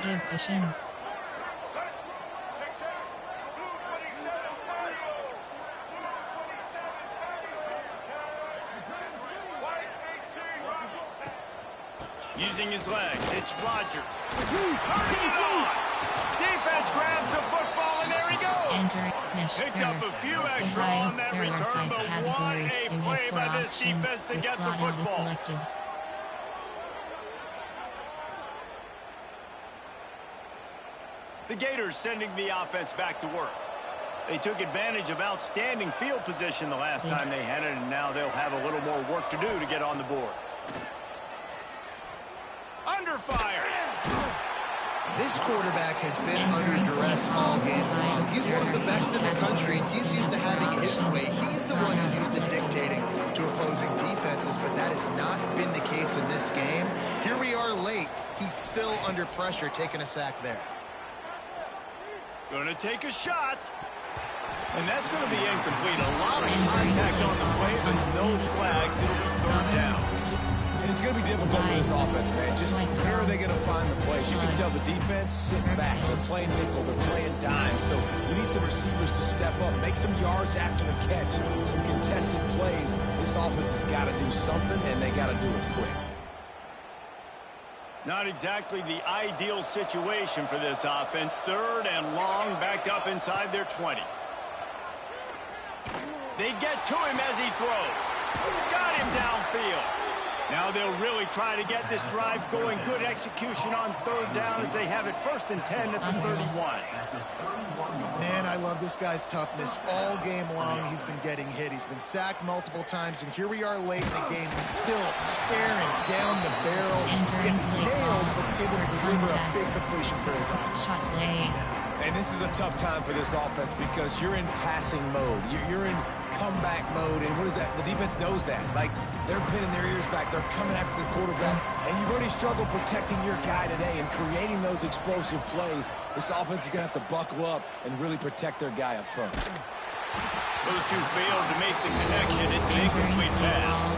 Give cushion. Using his legs, it's Rodgers. Turning it on! Defense grabs the football, and there he goes! Picked up a few extra on that return, but what a play by this defense to get the football. The Gators sending the offense back to work. They took advantage of outstanding field position the last time they had it, and now they'll have a little more work to do to get on the board. Under fire. This quarterback has been under duress all game long. He's one of the best in the country. He's used to having his way. He's the one who's used to dictating to opposing defenses, but that has not been the case in this game. Here we are late. He's still under pressure, taking a sack there. Gonna take a shot. And that's going to be incomplete. A lot of contact on the play, but no flags. It'll be 3rd down. And it's going to be difficult for this offense, man. Just where are they going to find the plays? You can tell the defense sitting back. They're playing nickel. They're playing dime. So you need some receivers to step up, make some yards after the catch, some contested plays. This offense has got to do something, and they got to do it quick. Not exactly the ideal situation for this offense. 3rd and long, backed up inside their 20. They get to him as he throws. Got him downfield. Now they'll really try to get this drive going. Good execution on 3rd down as they have it 1st and 10 at the 31. Man, I love this guy's toughness. All game long, he's been getting hit. He's been sacked multiple times, and here we are late in the game. He's still staring down the barrel. Gets nailed, but's able to deliver a big completion for his offense. And this is a tough time for this offense because you're in passing mode. You're in comeback mode, and what is that? The defense knows that. Like, they're pinning their ears back. They're coming after the quarterback, and you've already struggled protecting your guy today and creating those explosive plays. This offense is going to have to buckle up and really protect their guy up front. Those two failed to make the connection. It's an incomplete pass.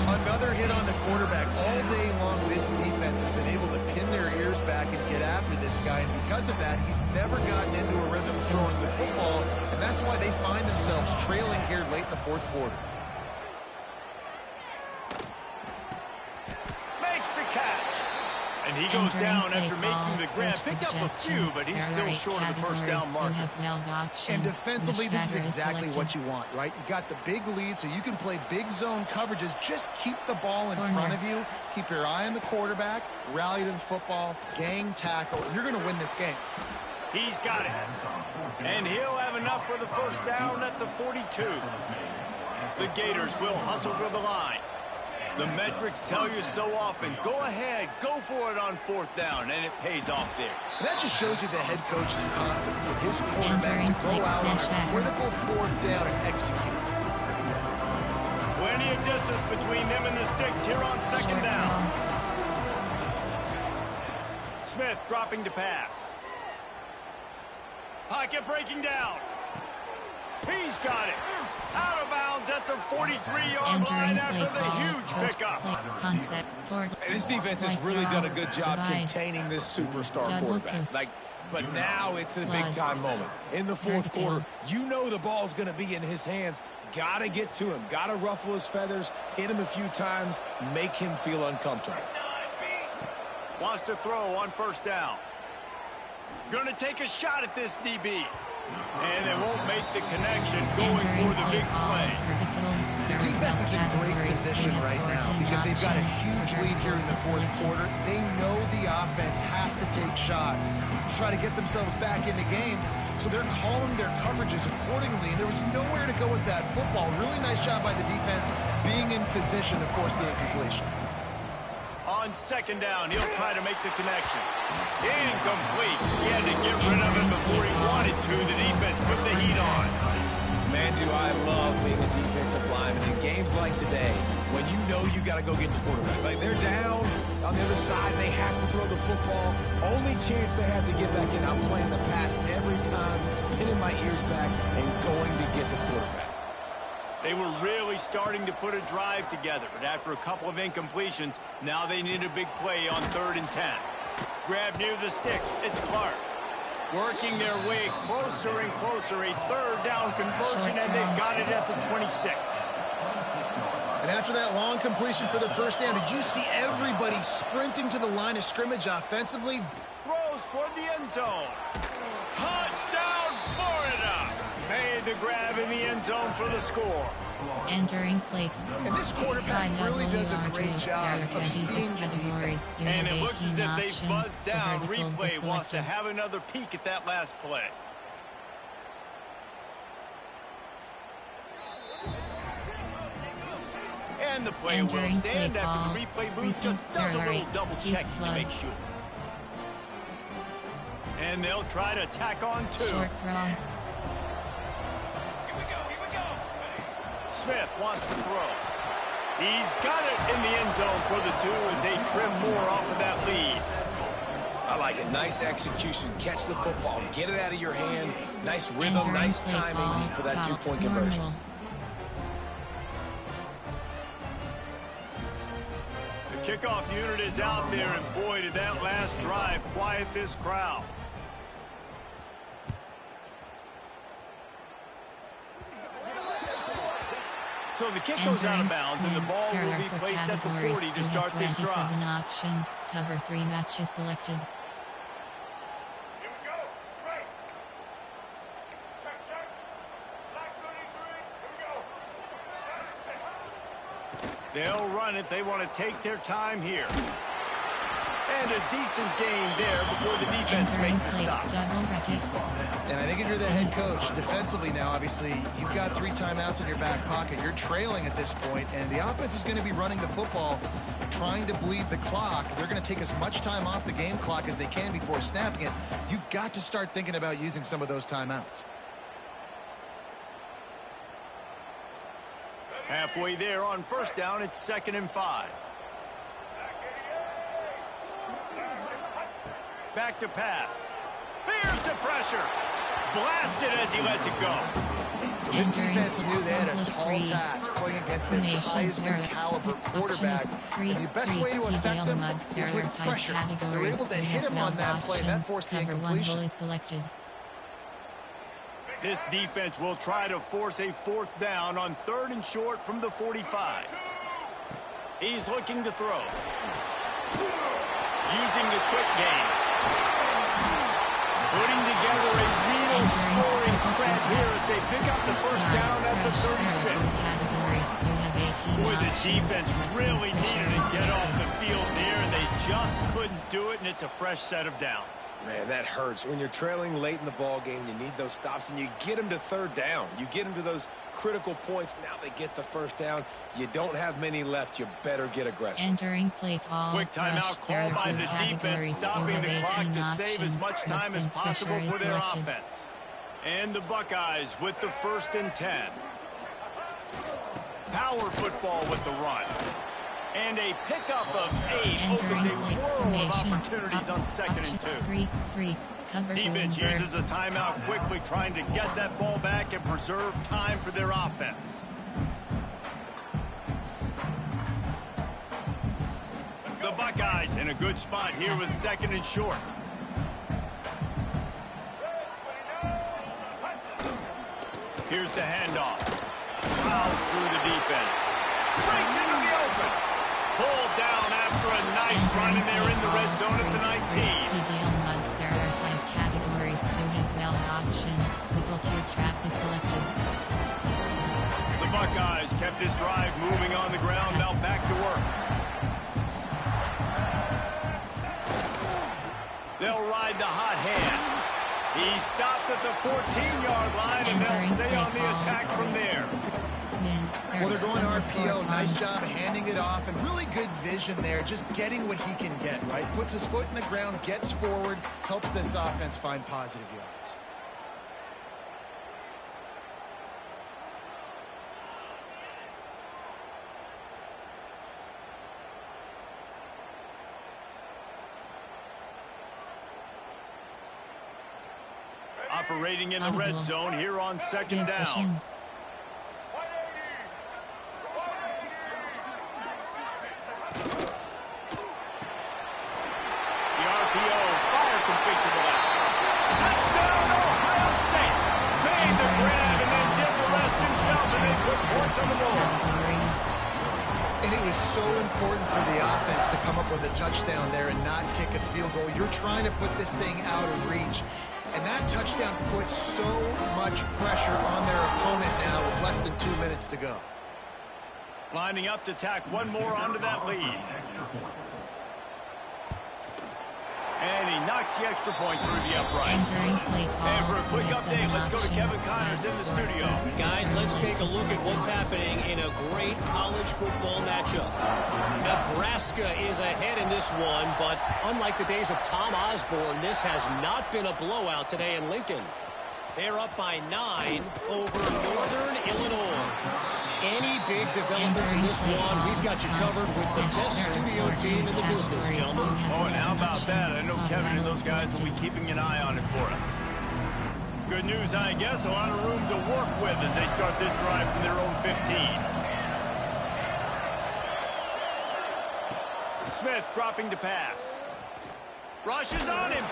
Another hit on the quarterback. All day long, this defense has been able to pin their ears back and get after this guy. And because of that, he's never gotten into a rhythm throwing the football. And that's why they find themselves trailing here late in the fourth quarter. Makes the catch. And he goes down after making the grab. Picked up a few, but he's still short of the first down marker. And defensively, this is exactly what you want, right? You got the big lead, so you can play big zone coverages. Just keep the ball in front of you. Keep your eye on the quarterback. Rally to the football. Gang tackle. You're going to win this game. He's got it. And he'll have enough for the first down at the 42. The Gators will hustle to the line. The metrics tell you so often, go ahead, go for it on fourth down, and it pays off there. And that just shows you the head coach's confidence in his quarterback to go out on a critical fourth down and execute. Plenty of distance between them and the sticks here on second down. Smith dropping to pass. Pocket breaking down. He's got it. Out of bounds at the 43-yard line after the huge pickup. This defense has really done a good job containing this superstar quarterback. But now it's a big-time moment. In the fourth quarter, you know the ball's going to be in his hands. Got to get to him. Got to ruffle his feathers, hit him a few times, make him feel uncomfortable. Wants to throw on first down. Going to take a shot at this DB. And they won't make the connection going for the big play. The defense is in great position right now because they've got a huge lead here in the fourth quarter. They know the offense has to take shots to try to get themselves back in the game. So they're calling their coverages accordingly. And there was nowhere to go with that football. Really nice job by the defense being in position, of course, the incompletion. On second down, he'll try to make the connection. Incomplete. He had to get rid of it before he wanted to. The defense put the heat on. Man, do I love being a defensive lineman in games like today when you know you got to go get the quarterback. Like they're down on the other side, they have to throw the football. Only chance they have to get back in, I'm playing the pass every time, pinning my ears back and going to get the quarterback. They were really starting to put a drive together, but after a couple of incompletions, now they need a big play on 3rd and 10. Grab near the sticks. It's Clark. Working their way closer and closer. A 3rd down conversion, and they've got it at the 26. And after that long completion for the first down, did you see everybody sprinting to the line of scrimmage offensively? Throws toward the end zone. Touchdown, Florida! Made the grab in the end zone for the score. Entering plate. And this quarterback really does a great job of seeing the defense. And it looks as if they've buzzed down. Replay wants to have another peek at that last play. And the play will stand after the replay booth just does a little double check to make sure. And they'll try to tack on 2. Short cross. Smith wants to throw. He's got it in the end zone for the 2 as they trim more off of that lead. I like it. Nice execution. Catch the football. Get it out of your hand. Nice rhythm, nice timing for that 2-point conversion. The kickoff unit is out there, and boy, did that last drive quiet this crowd. So the kick goes out of bounds, and the ball will be placed at the 40 to start this drive. 27 options. Cover 3 matches selected. Here we go. Right. Check. Black 33. Here we go. They'll run it. They want to take their time here. And a decent gain there before the defense makes the stop. And I think if you're the head coach, defensively now, obviously, you've got 3 timeouts in your back pocket. You're trailing at this point, and the offense is going to be running the football, trying to bleed the clock. They're going to take as much time off the game clock as they can before snapping it. You've got to start thinking about using some of those timeouts. Halfway there on first down, it's 2nd and 5. Back to pass. Here's the pressure. Blasted as he lets it go. This defense knew they had a tall task playing against this Heisman caliber quarterback. And the best way to affect them is with pressure. They were able to hit him on that play, and that forced the incompletion. This defense will try to force a 4th down on 3rd and short from the 45. He's looking to throw. Using the quick game. Putting together a real scoring threat here as they pick up the 1st down at the 36. Boy, the defense really needed to get off the field there, and they just couldn't do it, and it's a fresh set of downs. Man, that hurts. When you're trailing late in the ball game, you need those stops, and you get them to 3rd down. You get them to those critical points. Now they get the 1st down. You don't have many left. You better get aggressive. Entering play call. Quick timeout call by the defense, stopping the clock to save as much time as possible for their offense. And the Buckeyes with the 1st and 10. Power football with the run. And a pickup of 8 opens a world of opportunities on 2nd and 2. Defense uses a timeout quickly, trying to get that ball back and preserve time for their offense. The Buckeyes in a good spot here with 2nd and short. Here's the handoff. Plows through the defense. Breaks into the open. Pulled down after a nice run, and they're in the red zone at the 19. There are 5 categories. You have bell options. Wiggle to trap is selected. The Buckeyes kept this drive moving on the ground. Now back to work. They'll ride the hot hand. He stopped at the 14-yard line, and they'll stay on the attack from there. Well, they're going RPO. Nice job handing it off, and really good vision there, just getting what he can get, right? Puts his foot in the ground, gets forward, helps this offense find positive yards. Operating in the red zone here on 2nd down. The RPO, fire complete to the left. Touchdown, Ohio State. Made the grab and then did the rest himself, and they put points on the board. And it was so important for the offense to come up with a touchdown there and not kick a field goal. You're trying to put this thing out of reach. And that touchdown puts so much pressure on their opponent now with less than 2 minutes to go. Lining up to tack one more onto that lead. And he knocks the extra point through the uprights. And for a quick update, let's go to Kevin Connors in the studio. Guys, let's take a look at what's happening in a great college football matchup. Nebraska is ahead in this one, but unlike the days of Tom Osborne, this has not been a blowout today in Lincoln. They're up by 9 over Northern Illinois. Any big developments in this one, we've got you covered with the best studio team in the business, gentlemen. Oh, and how about that? I know Kevin and those guys will be keeping an eye on it for us. Good news, I guess. A lot of room to work with as they start this drive from their own 15. Smith dropping to pass. Rushes on him.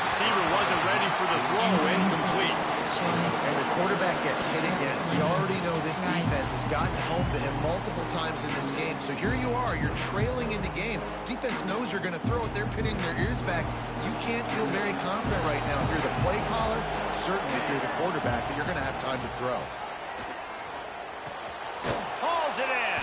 Receiver wasn't ready for the throw, incomplete. And the quarterback gets hit again. We already know this defense has gotten home to him multiple times in this game. So here you are, you're trailing in the game. Defense knows you're going to throw it. They're pinning their ears back. You can't feel very confident right now if you're the play caller, certainly if you're the quarterback, that you're going to have time to throw. Hauls it in.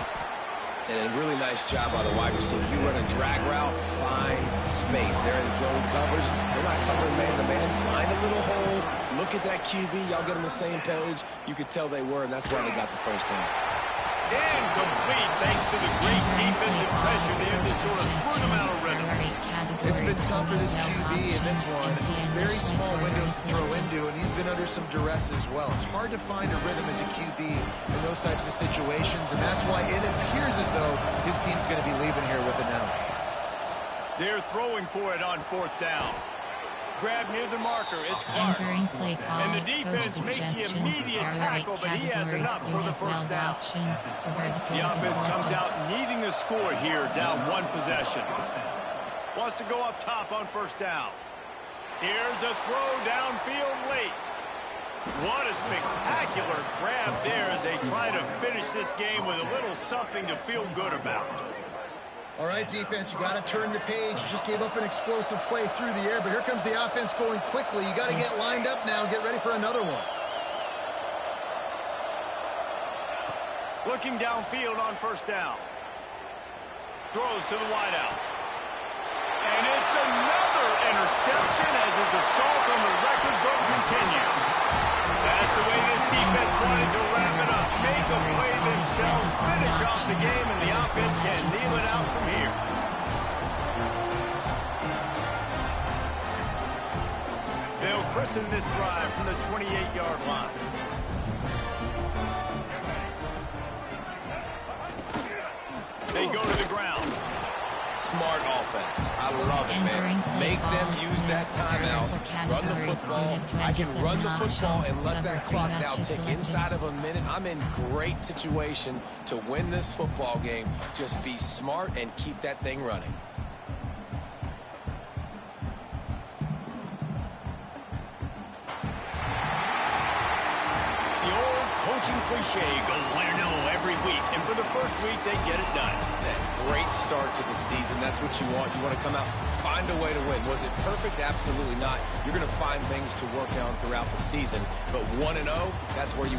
And a really nice job by the wide receiver. You run a drag route, find space. They're in zone coverage. They're not covering man-to-man. Find a little hole. Look at that QB. Y'all get on the same page. You could tell they were, and that's why they got the 1st down. Incomplete thanks to the great defensive pressure there that sort of put them out of rhythm. It's been tough for this QB in this one. Very small windows to throw into, and he's been under some duress as well. It's hard to find a rhythm as a QB in those types of situations, and that's why it appears as though his team's going to be leaving here with it now. They're throwing for it on 4th down. grab near the marker is Clark. Entering play call. And the defense Coach makes the suggestions. immediate There are tackle, 8 but he has categories. enough You for the have first 12 down. options for verticals. The offense comes selected. out needing the score here, down one possession. Wants to go up top on first down. Here's a throw downfield late. What a spectacular grab there as they try to finish this game with a little something to feel good about. All right, defense, you got to turn the page. You just gave up an explosive play through the air, but here comes the offense going quickly. You got to get lined up now and get ready for another one. Looking downfield on first down. Throws to the wideout. And it's another interception as his assault on the record book continues. That's the way this defense wanted to wrap it up. Make a play themselves, finish off the game, and the offense can kneel it out from here. They'll christen this drive from the 28-yard line. They go to the ground. Smart offense. I love it, man. Make them use that timeout. Run the football. I can run the football and let that clock now tick inside of a minute. I'm in great situation to win this football game. Just be smart and keep that thing running. The old coaching cliche, go win or no every week. And for the first week, they get it done. That great start to the season. That's what you want. You want to come out, find a way to win. Was it perfect? Absolutely not. You're going to find things to work on throughout the season. But 1-0, that's where you